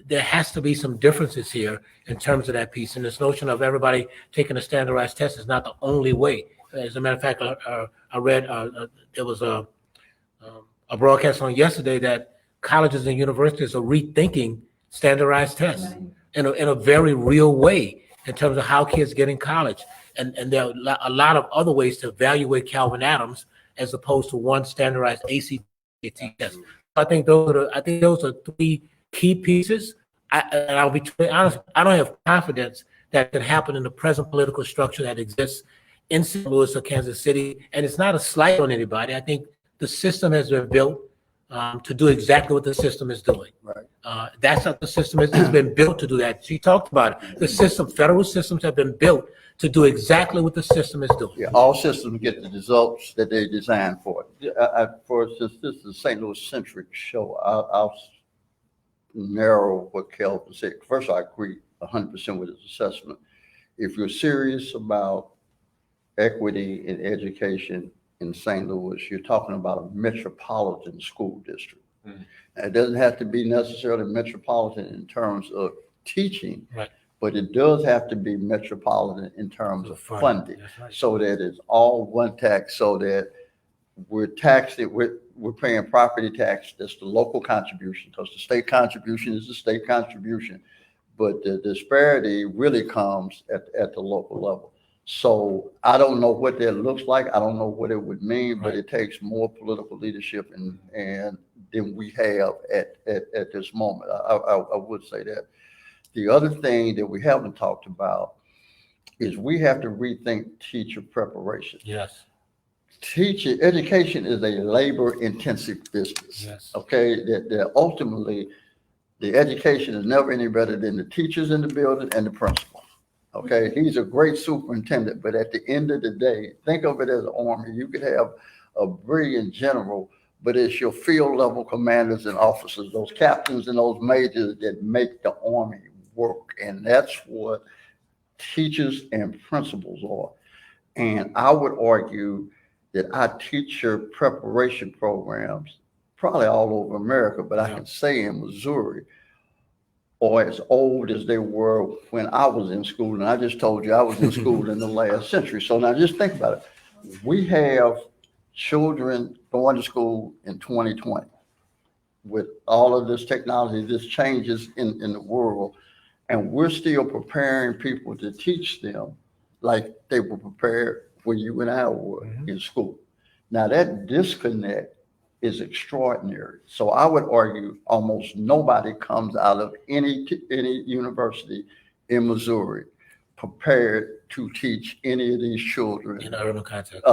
There has to be some differences here in terms of that piece. And this notion of everybody taking a standardized test is not the only way. As a matter of fact, I read there was a broadcast on yesterday that colleges and universities are rethinking standardized tests in a very real way in terms of how kids get in college. And there are a lot of other ways to evaluate Calvin Adams as opposed to one standardized ACT test. I think those are three key pieces. And I'll be honest, I don't have confidence that can happen in the present political structure that exists in St. Louis or Kansas City. And it's not a slight on anybody. I think the system has been built to do exactly what the system is doing. Right. That's what the system is. It's been built to do that. She talked about it. The system, federal systems have been built to do exactly what the system is doing. Yeah, all systems get the results that they're designed for. For instance, this is a St. Louis centric show. I'll narrow what Kelvin said. First, I agree 100% with his assessment. if you're serious about equity in education in St. Louis, you're talking about a metropolitan school district. It doesn't have to be necessarily metropolitan in terms of teaching, Right. but it does have to be metropolitan in terms of funding, That's right. so that it's all one tax, so that we're taxing, we're paying property tax. That's the local contribution, because the state contribution is the state contribution, but the disparity really comes at the local level. So I don't know what that looks like. I don't know what it would mean, but Right. it takes more political leadership and than we have at this moment. I would say that. The other thing that we haven't talked about is we have to rethink teacher preparation. Yes. Teacher education is a labor-intensive business. Yes. Okay, that ultimately the education is never any better than the teachers in the building and the principal. Okay, he's a great superintendent, but at the end of the day, think of it as an army. You could have a brilliant general, but it's your field level commanders and officers, those captains and those majors, that make the army work. And that's what teachers and principals are. And I would argue that our teacher preparation programs, probably all over America, but I can say in Missouri, are as old as they were when I was in school. And I just told you I was in school in the last century. So now just think about it. We have children going to school in 2020 with all of this technology, this changes in the world, and we're still preparing people to teach them like they were prepared when you and I were in school. Now that disconnect is extraordinary. So I would argue almost nobody comes out of any university in Missouri prepared to teach any of these children In an urban context.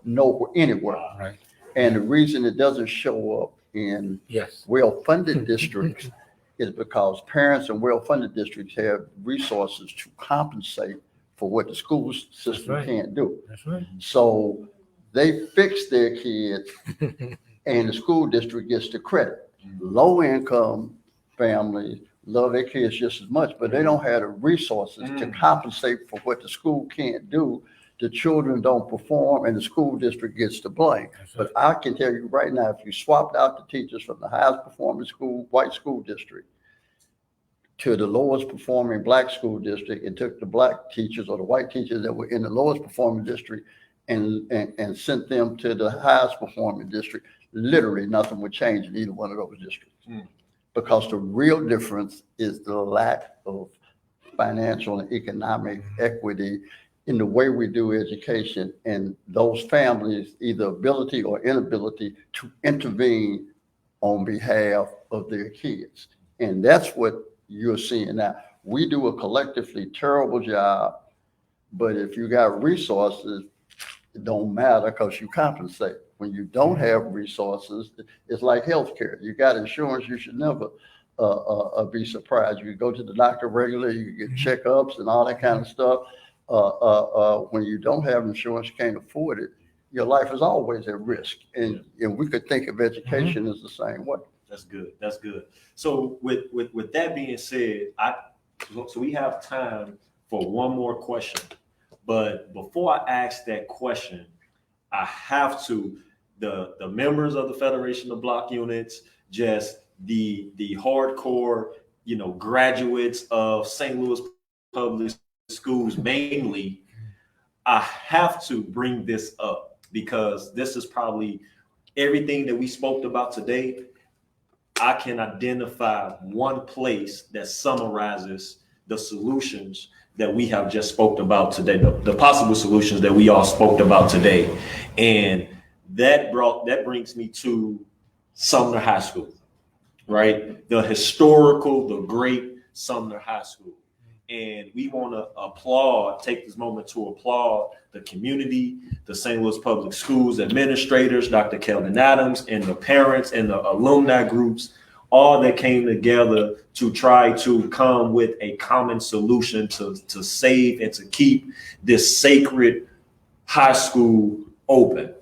nowhere, anywhere. Right. And the reason it doesn't show up in Yes. well-funded districts is because parents in well-funded districts have resources to compensate for what the school system right. can't do. That's right. So they fix their kids and the school district gets the credit. Low-income families love their kids just as much, but they don't have the resources to compensate for what the school can't do. The children don't perform and the school district gets the blame. But I can tell you right now, if you swapped out the teachers from the highest performing school, white school district, to the lowest performing black school district, and took the black teachers or the white teachers that were in the lowest performing district and sent them to the highest performing district, literally nothing would change in either one of those districts. Because the real difference is the lack of financial and economic equity in the way we do education, and those families' either ability or inability to intervene on behalf of their kids. And that's what you're seeing now. We do a collectively terrible job, but if you got resources, it don't matter because you compensate. When you don't have resources, it's like healthcare. You got insurance, you should never be surprised. You go to the doctor regularly, you get checkups and all that kind of stuff. When you don't have insurance, you can't afford it, your life is always at risk. And we could think of education as the same way. That's good. That's good. So with that being said, so we have time for one more question. But before I ask that question, I have to, the members of the Federation of Block Units, just the hardcore, graduates of St. Louis Public Schools mainly, I have to bring this up because this is probably everything that we spoke about today. I can identify one place that summarizes the solutions that we have just spoke about today, the possible solutions that we all spoke about today. And that brings me to Sumner High School, right? The great Sumner High School. And we want to take this moment to applaud the community, the St. Louis Public Schools administrators, Dr. Kelvin Adams, and the parents and the alumni groups, all that came together to try to come with a common solution to save and to keep this sacred high school open.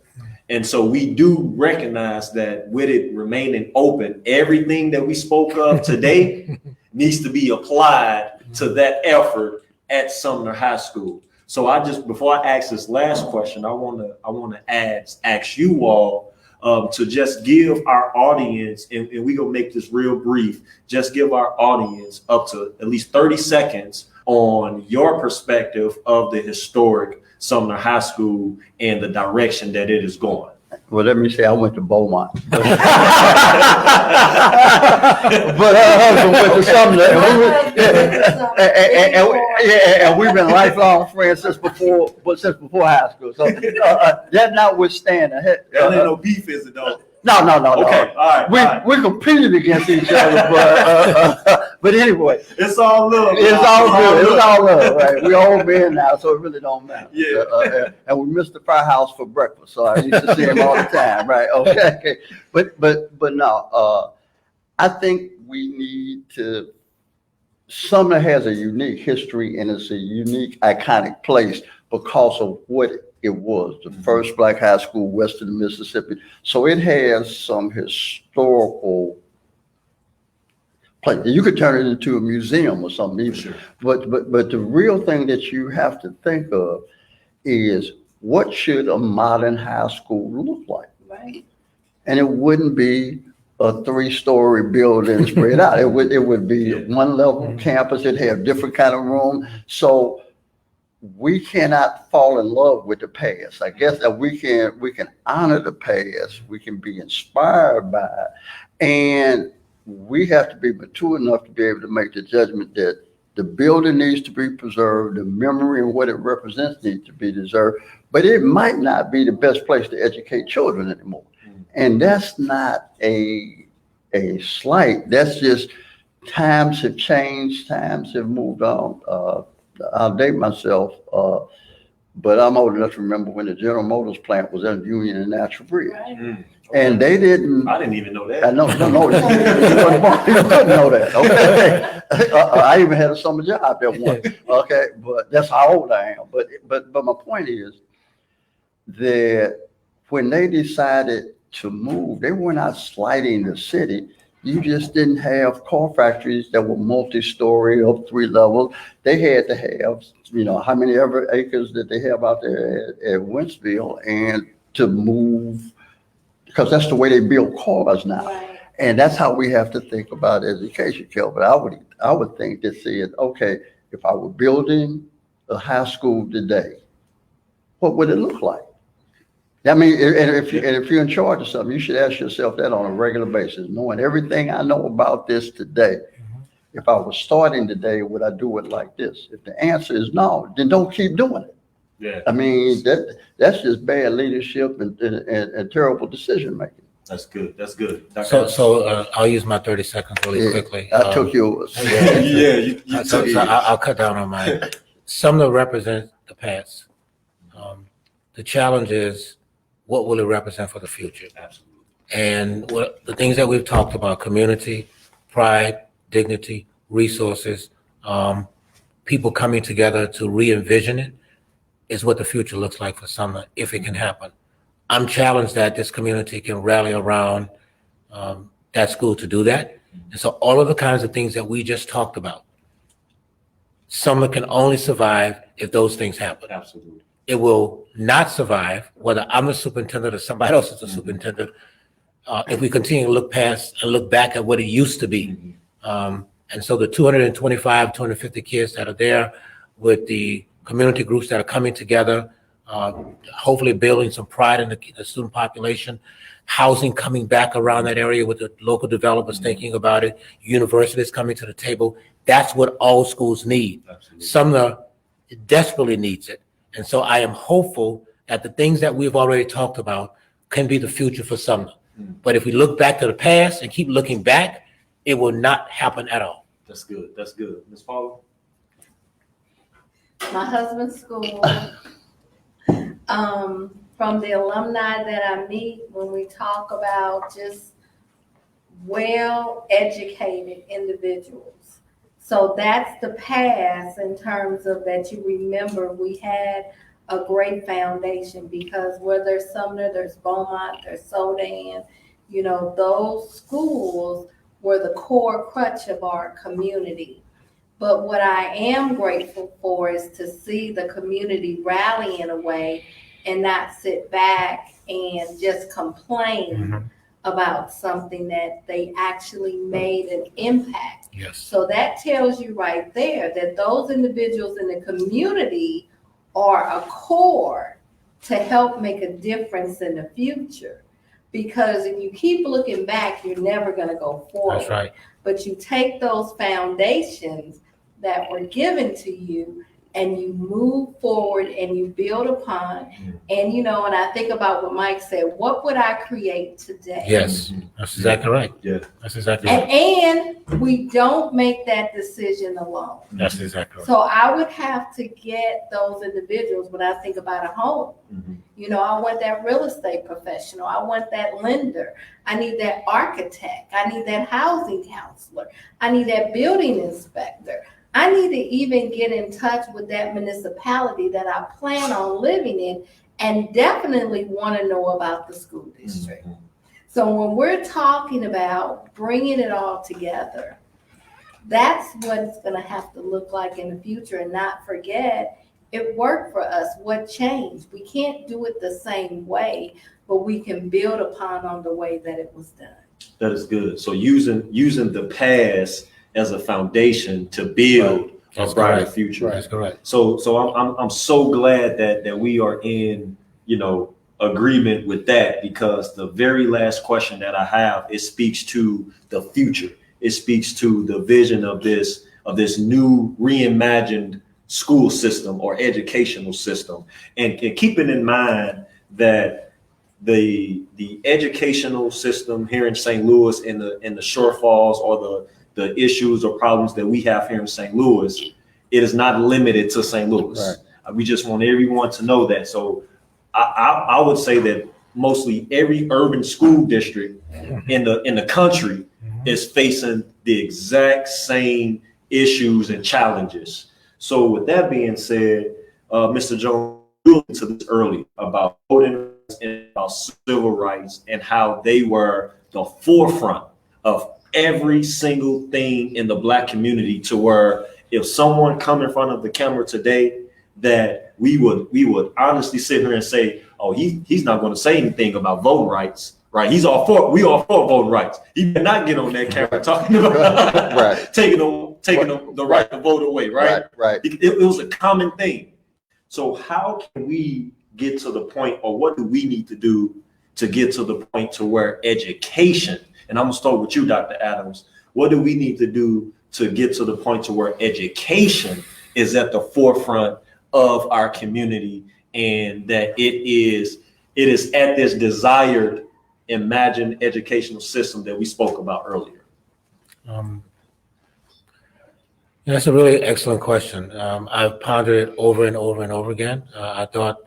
And so we do recognize that with it remaining open, everything that we spoke of today needs to be applied to that effort at Sumner High School. So before I ask this last question, I wanna ask you all to just give our audience, and we gonna make this real brief, just give our audience up to at least 30 seconds on your perspective of the historic Sumner High School and the direction that it is going. Well, let me say I went to Beaumont. But went to Sumner, and we've been lifelong friends since before high school. So that notwithstanding, There ain't no beef, is it though? No. Okay, all right. We competed against each other, but anyway, it's all love. It's all good. It's all love, right? We old men now, so it really don't matter. Yeah. And we missed the firehouse for breakfast, so I used to see him all the time, right? Okay. But no, I think we need to. Sumner has a unique history, and it's a unique, iconic place because of what it was, the first black high school west of the Mississippi. So it has some historical place. You could turn it into a museum or something even. Sure. But the real thing that you have to think of is, what should a modern high school look like? Right. And it wouldn't be a 3-story building spread out. It would be one level campus. It'd have different kind of room. So we cannot fall in love with the past. I guess that we can honor the past. We can be inspired by it, and we have to be mature enough to be able to make the judgment that the building needs to be preserved, the memory and what it represents needs to be preserved, but it might not be the best place to educate children anymore. And that's not a slight. That's just, times have changed, times have moved on. I'll date myself, but I'm old enough to remember when the General Motors plant was in Union and Natural Bridge. Right. And they didn't. I didn't even know that. I know. You couldn't know that. Okay. I even had a summer job there once. Okay, but that's how old I am. But my point is that when they decided to move, they were not slighting the city. You just didn't have car factories that were multi-story up 3 levels. They had to have, how many ever acres that they have out there at Wentzville, and to move, because that's the way they build cars now. Right. And that's how we have to think about education, Kelvin. I would think that, saying, okay, if I were building a high school today, what would it look like? I mean, and if you're in charge of something, you should ask yourself that on a regular basis, knowing everything I know about this today. If I was starting today, would I do it like this? If the answer is no, then don't keep doing it. Yeah. I mean, that's just bad leadership and terrible decision making. That's good. That's good. So I'll use my 30 seconds really quickly. I took yours. You So I'll cut down on mine. Sumner represents the past. The challenge is, what will it represent for the future? Absolutely. And what the things that we've talked about: community, pride, dignity, resources, people coming together to re-envision it, is what the future looks like for Sumner, if it can happen. I'm challenged that this community can rally around that school to do that. And so all of the kinds of things that we just talked about, Sumner can only survive if those things happen. Absolutely. It will not survive, whether I'm the superintendent or somebody else is the superintendent, if we continue to look past and look back at what it used to be. And so the 225, 250 kids that are there, with the community groups that are coming together, hopefully building some pride in the student population, housing coming back around that area with the local developers thinking about it, universities coming to the table. That's what all schools need. Absolutely. Sumner desperately needs it. And so I am hopeful that the things that we've already talked about can be the future for Sumner. But if we look back to the past and keep looking back, it will not happen at all. That's good. That's good. Ms. Paula? My husband's school, from the alumni that I meet, when we talk about just well-educated individuals. So that's the past, in terms of that you remember we had a great foundation, because where there's Sumner, there's Beaumont, there's Sodan, those schools were the core crutch of our community. But what I am grateful for is to see the community rally in a way and not sit back and just complain about something that they actually made an impact. Yes. So that tells you right there that those individuals in the community are a core to help make a difference in the future. Because if you keep looking back, you're never going to go forward. That's right. But you take those foundations that were given to you and you move forward and you build upon. And, you know, and I think about what Mike said, what would I create today? Yes, that's exactly right. Yeah. That's exactly right. And we don't make that decision alone. That's exactly right. So I would have to get those individuals when I think about a home. You know, I want that real estate professional. I want that lender. I need that architect. I need that housing counselor. I need that building inspector. I need to even get in touch with that municipality that I plan on living in and definitely want to know about the school district. So when we're talking about bringing it all together, that's what it's going to have to look like in the future, and not forget it worked for us. What changed? We can't do it the same way, but we can build upon on the way that it was done. That is good. So using the past as a foundation to build a brighter future. That's correct. So I'm so glad that we are in, you know, agreement with that, because the very last question that I have, it speaks to the future. It speaks to the vision of this new reimagined school system or educational system, and keeping in mind that the educational system here in St. Louis and the shortfalls or the issues or problems that we have here in St. Louis, it is not limited to St. Louis. Right. We just want everyone to know that. So I would say that mostly every urban school district in the country is facing the exact same issues and challenges. So with that being said, Mr. Jones alluded to this earlier about voting rights and about civil rights and how they were the forefront of every single thing in the Black community, to where if someone come in front of the camera today, that we would honestly sit here and say, oh, he's not going to say anything about voting rights, right? We all for voting rights. He did not get on that camera talking about taking the right to vote away, right? Right. It was a common thing. So how can we get to the point, or what do we need to do to get to the point to where education, and I'm gonna start with you, Dr. Adams, what do we need to do to get to the point to where education is at the forefront of our community, and that it is at this desired, imagined educational system that we spoke about earlier? That's a really excellent question. I've pondered it over and over and over again. I thought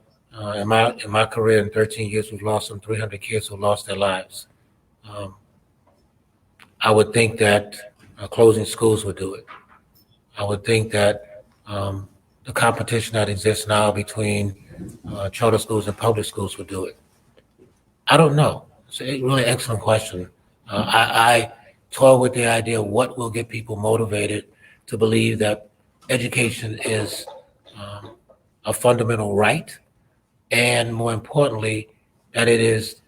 in my career in 13 years, we've lost some 300 kids who lost their lives. I would think that closing schools would do it. I would think that the competition that exists now between charter schools and public schools would do it. I don't know. It's a really excellent question. I toy with the idea of what will get people motivated to believe that education is a fundamental right, and more importantly, that it is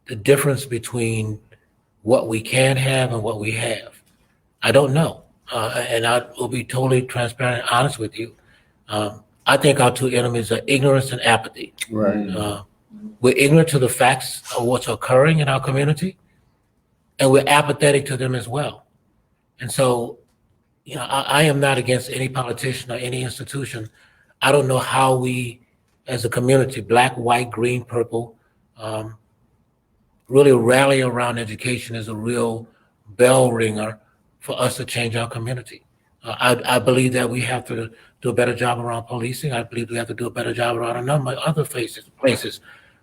the difference between what we can have and what we have. I don't know. And I will be totally transparent and honest with you. I think our two enemies are ignorance and apathy. Right. We're ignorant to the facts of what's occurring in our community, and we're apathetic to them as well. And so, you know, I am not against any politician or any institution. I don't know how we, as a community, Black, white, green, purple, really rally around education as a real bell ringer for us to change our community. I believe that we have to do a better job around policing. I believe we have to do a better job around a number of other places.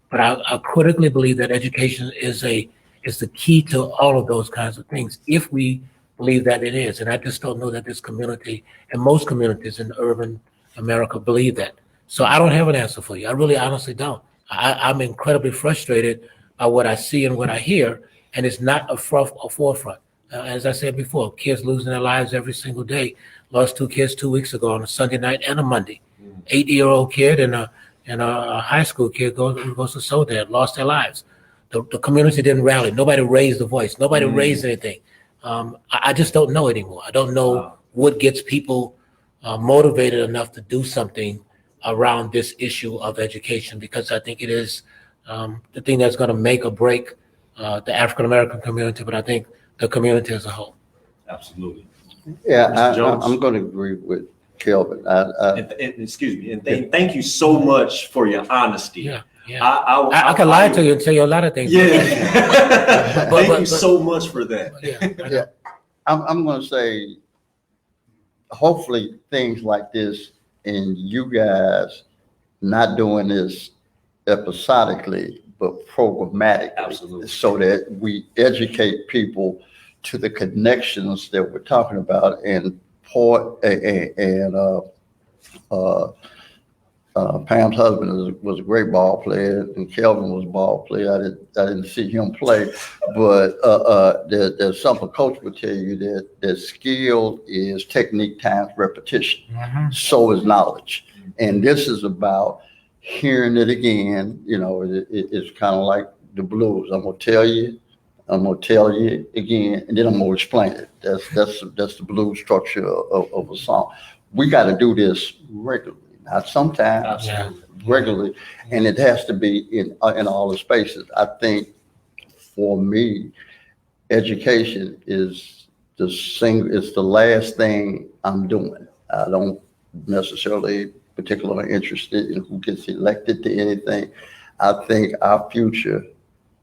But I critically believe that education is the key to all of those kinds of things, if we believe that it is. And I just don't know that this community and most communities in urban America believe that. So I don't have an answer for you. I really honestly don't. I'm incredibly frustrated by what I see and what I hear, and it's not a forefront. As I said before, kids losing their lives every single day. Lost 2 kids 2 weeks ago on a Sunday night and a Monday. 8-year-old kid and a high school kid goes to Soledad, lost their lives. The community didn't rally. Nobody raised a voice. Nobody raised anything. I just don't know anymore. I don't know what gets people motivated enough to do something around this issue of education, because I think it is the thing that's going to make or break the African American community, but I think the community as a whole. Absolutely. Yeah, Mr. Jones? I'm going to agree with Kelvin. And excuse me, and thank you so much for your honesty. Yeah, yeah. I can lie to you and tell you a lot of things. Yeah. But- Thank you so much for that. Yeah, I'm going to say, hopefully things like this and you guys not doing this episodically, but programmatically. Absolutely. So that we educate people to the connections that we're talking about. And Pam's husband was a great ball player, and Kelvin was a ball player. I didn't see him play, but there's something coach would tell you that skill is technique times repetition. So is knowledge, and this is about hearing it again. You know, it's kind of like the blues. I'm gonna tell you again, and then I'm gonna explain it. That's the blues structure of a song. We got to do this regularly. Not sometimes, Absolutely. regularly, and it has to be in all the spaces. I think for me, education is it's the last thing I'm doing. I don't necessarily particularly interested in who gets elected to anything. I think our future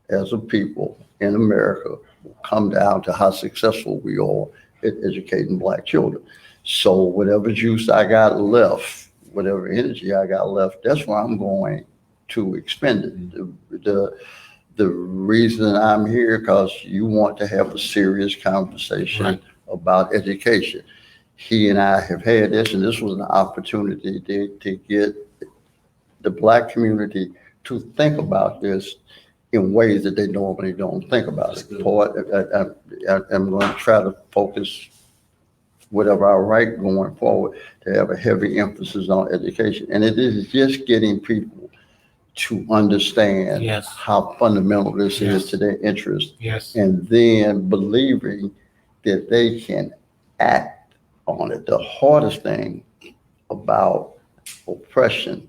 as a people in America will come down to how successful we are at educating Black children. So whatever juice I got left, whatever energy I got left, that's where I'm going to expend it. The reason I'm here, because you want to have a serious conversation about education. He and I have had this, and this was an opportunity to get the Black community to think about this in ways that they normally don't think about it. I'm going to try to focus whatever I write going forward to have a heavy emphasis on education. And it is just getting people to understand how fundamental this is to their interest. And then believing that they can act on it. The hardest thing about oppression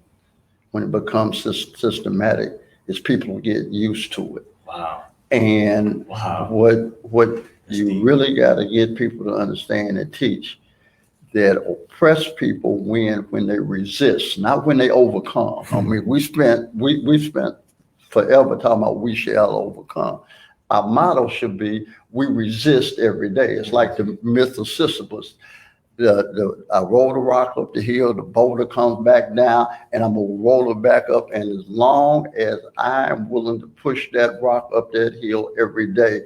when it becomes systematic is people get used to it. Wow. And what you really got to get people to understand and teach that oppressed people win when they resist, not when they overcome. I mean, we spent forever talking about we shall overcome. Our motto should be we resist every day. It's like the myth of Sisyphus. I roll the rock up the hill, the boulder comes back down, and I'm gonna roll it back up. And as long as I am willing to push that rock up that hill every day,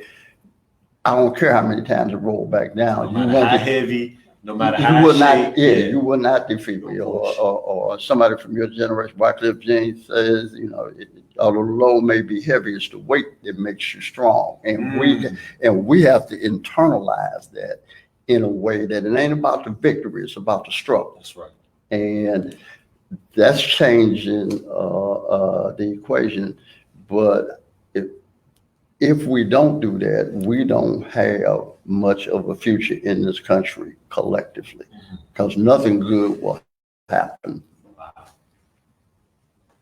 I don't care how many times it rolls back down. No matter how heavy, no matter how you will not defeat me. Or somebody from your generation, Wycliffe Jean says, you know, although the load may be heavy, it's the weight that makes you strong. And we have to internalize that in a way that it ain't about the victory, it's about the struggle. That's right. And that's changing the equation. But if we don't do that, we don't have much of a future in this country collectively, because nothing good will happen. Wow.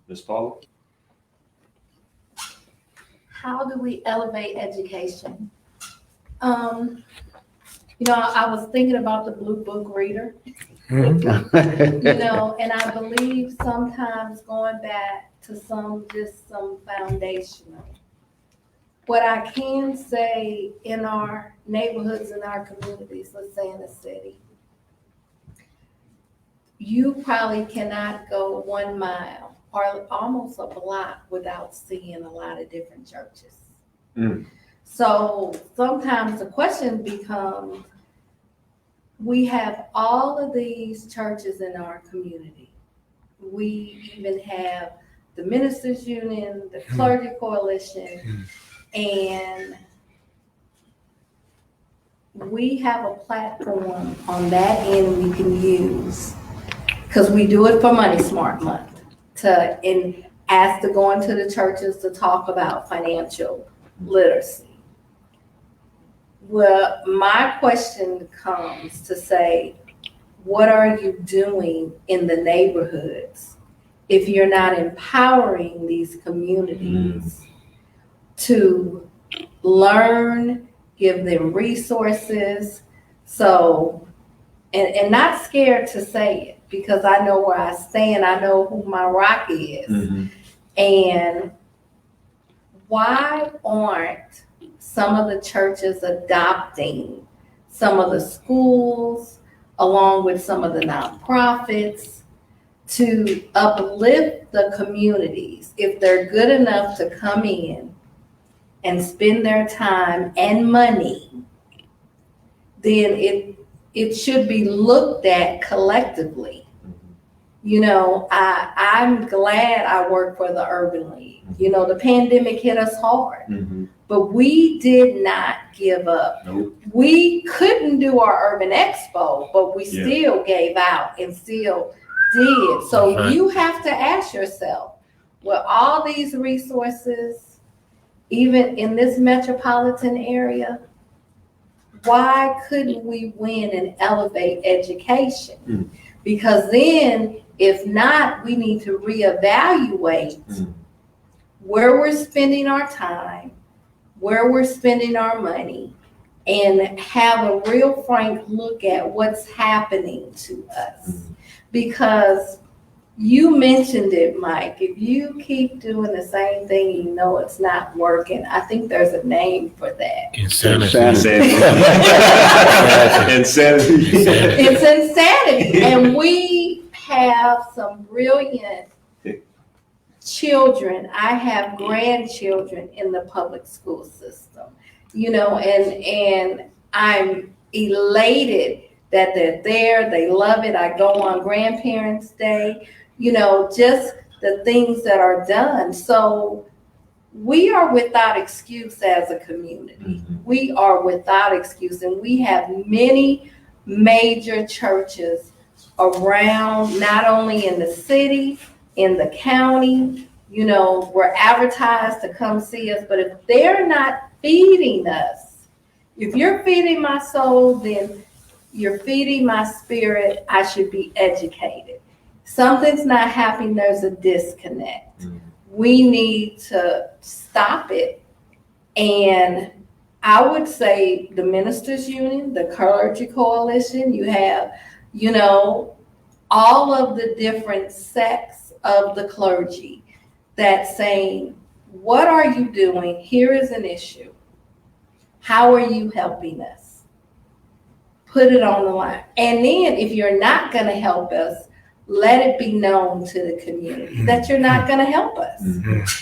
Ms. Paula? How do we elevate education? You know, I was thinking about the Blue Book reader, you know, and I believe sometimes going back to some foundational. What I can say in our neighborhoods, in our communities, let's say in the city, you probably cannot go 1 mile or almost a block without seeing a lot of different churches. So sometimes the question becomes, we have all of these churches in our community. We even have the Ministers Union, the Clergy Coalition, and we have a platform on that end we can use, because we do it for Money Smart Month, and ask to go into the churches to talk about financial literacy. Well, my question comes to say, what are you doing in the neighborhoods if you're not empowering these communities to learn, give them resources? So, and not scared to say it, because I know where I stand. I know who my rock is. And why aren't some of the churches adopting some of the schools, along with some of the nonprofits, to uplift the communities? If they're good enough to come in and spend their time and money, then it should be looked at collectively. You know, I'm glad I work for the Urban League. You know, the pandemic hit us hard, but we did not give up. Nope. We couldn't do our Urban Expo, but we still gave out and still did. So you have to ask yourself, with all these resources, even in this metropolitan area, why couldn't we win and elevate education? Because then, if not, we need to reevaluate where we're spending our time, where we're spending our money, and have a real frank look at what's happening to us. Because you mentioned it, Mike, if you keep doing the same thing, you know it's not working. I think there's a name for that. Insanity. Insanity. It's insanity. And we have some brilliant children. I have grandchildren in the public school system, you know, and I'm elated that they're there. They love it. I go on Grandparents' Day, you know, just the things that are done. So we are without excuse as a community. We are without excuse. And we have many major churches around, not only in the city, in the county. You know, we're advertised to come see us, but if they're not feeding us, if you're feeding my soul, then you're feeding my spirit. I should be educated. Something's not happening. There's a disconnect. We need to stop it. And I would say the Ministers Union, the Clergy Coalition, you have, you know, all of the different sects of the clergy that's saying, what are you doing? Here is an issue. How are you helping us? Put it on the line. And then if you're not going to help us, let it be known to the community that you're not going to help us.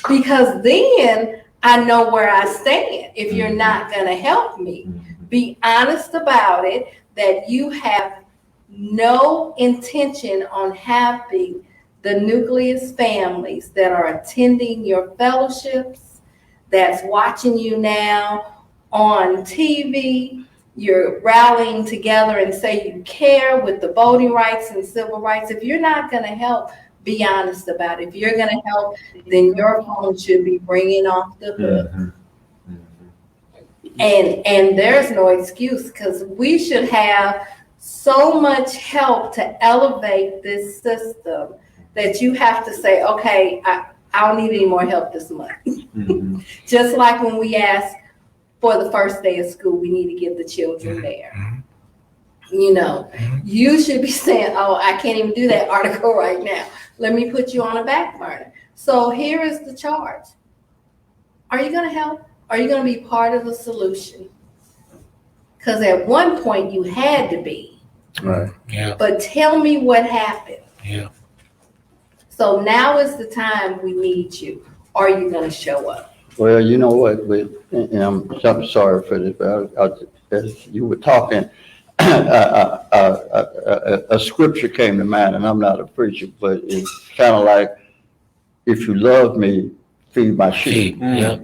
Because then I know where I stand. If you're not going to help me, be honest about it, that you have no intention on having the nucleus families that are attending your fellowships, that's watching you now on TV. You're rallying together and say you care with the voting rights and civil rights. If you're not going to help, be honest about it. If you're going to help, then your phone should be ringing off the hook. And there's no excuse, because we should have so much help to elevate this system that you have to say, okay, I don't need any more help this month. Just like when we asked for the first day of school, we need to get the children there. You know, you should be saying, oh, I can't even do that article right now. Let me put you on a back burner. So here is the charge. Are you going to help? Are you going to be part of the solution? Because at one point you had to be. Right. Yeah. But tell me what happened. Yeah. So now is the time we need you. Are you going to show up? Well, you know what, and I'm sorry for this, but as you were talking, a scripture came to mind, and I'm not a preacher, but it's kind of like, if you love me, feed my sheep. Yeah.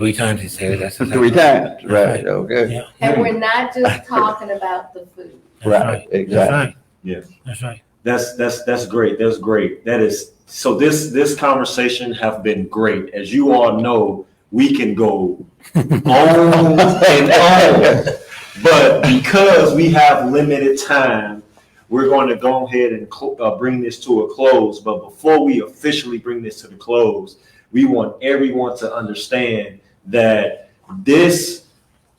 3 times he said it. That's 3 times, right, right. okay. Yeah, And we're not just talking about the food. that's Right, right. exactly. That's right. Yes. That's right. That's great. That's great. That is, so this conversation have been great. As you all know, we can go on and on, but because we have limited time, we're going to go ahead and bring this to a close. But before we officially bring this to the close, we want everyone to understand that this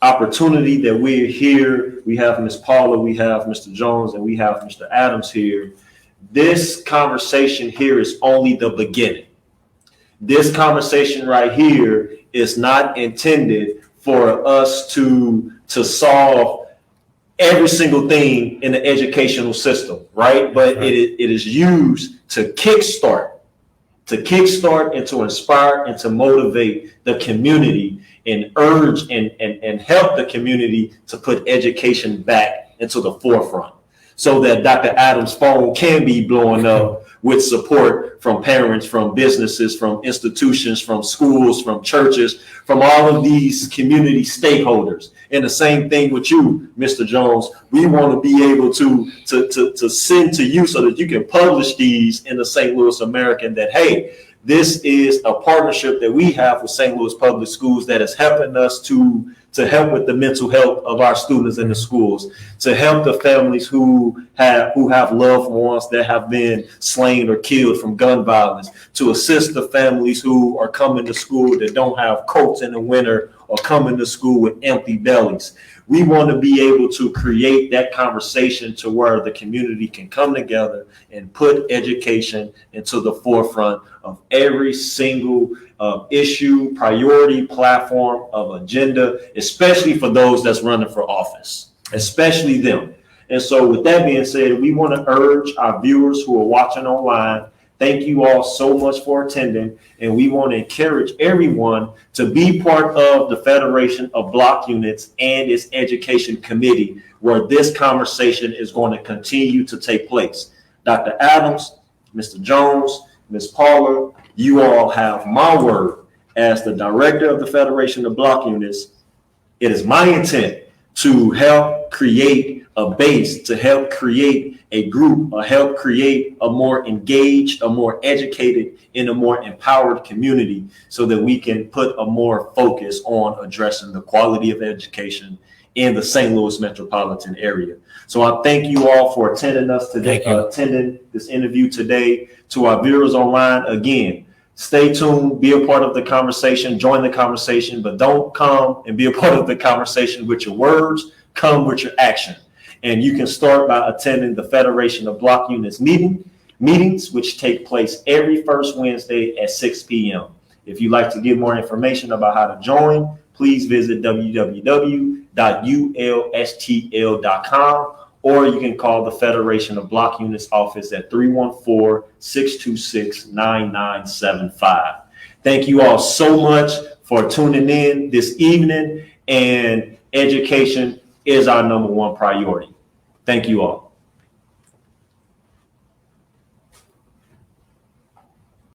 opportunity that we're here, we have Ms. Paula, we have Mr. Jones, and we have Mr. Adams here. This conversation here is only the beginning. This conversation right here is not intended for us to solve every single thing in the educational system, right? But it is used to kickstart and to inspire and to motivate the community and urge and help the community to put education back into the forefront so that Dr. Adams' phone can be blowing up with support from parents, from businesses, from institutions, from schools, from churches, from all of these community stakeholders. And the same thing with you, Mr. Jones. We want to be able to send to you so that you can publish these in the St. Louis American that, hey, this is a partnership that we have with St. Louis Public Schools that is helping us to help with the mental health of our students in the schools, to help the families who have loved ones that have been slain or killed from gun violence, to assist the families who are coming to school that don't have coats in the winter or coming to school with empty bellies. We want to be able to create that conversation to where the community can come together and put education into the forefront of every single issue, priority, platform, of agenda, especially for those that's running for office, especially them. And so with that being said, we want to urge our viewers who are watching online, thank you all so much for attending. And we want to encourage everyone to be part of the Federation of Block Units and its education committee, where this conversation is going to continue to take place. Dr. Adams, Mr. Jones, Ms. Paula, you all have my word as the director of the Federation of Block Units. It is my intent to help create a base, to help create a group, or help create a more engaged, a more educated, and a more empowered community so that we can put a more focus on addressing the quality of education in the St. Louis metropolitan area. So I thank you all for attending us today, attending this interview today. To our viewers online, again, stay tuned, be a part of the conversation, join the conversation, but don't come and be a part of the conversation with your words, come with your action. And you can start by attending the Federation of Block Units meetings, which take place every first Wednesday at 6 p.m. If you'd like to get more information about how to join, please visit www.ulstl.com, or you can call the Federation of Block Units office at 314-626-9975. Thank you all so much for tuning in this evening, and education is our #1 priority. Thank you all.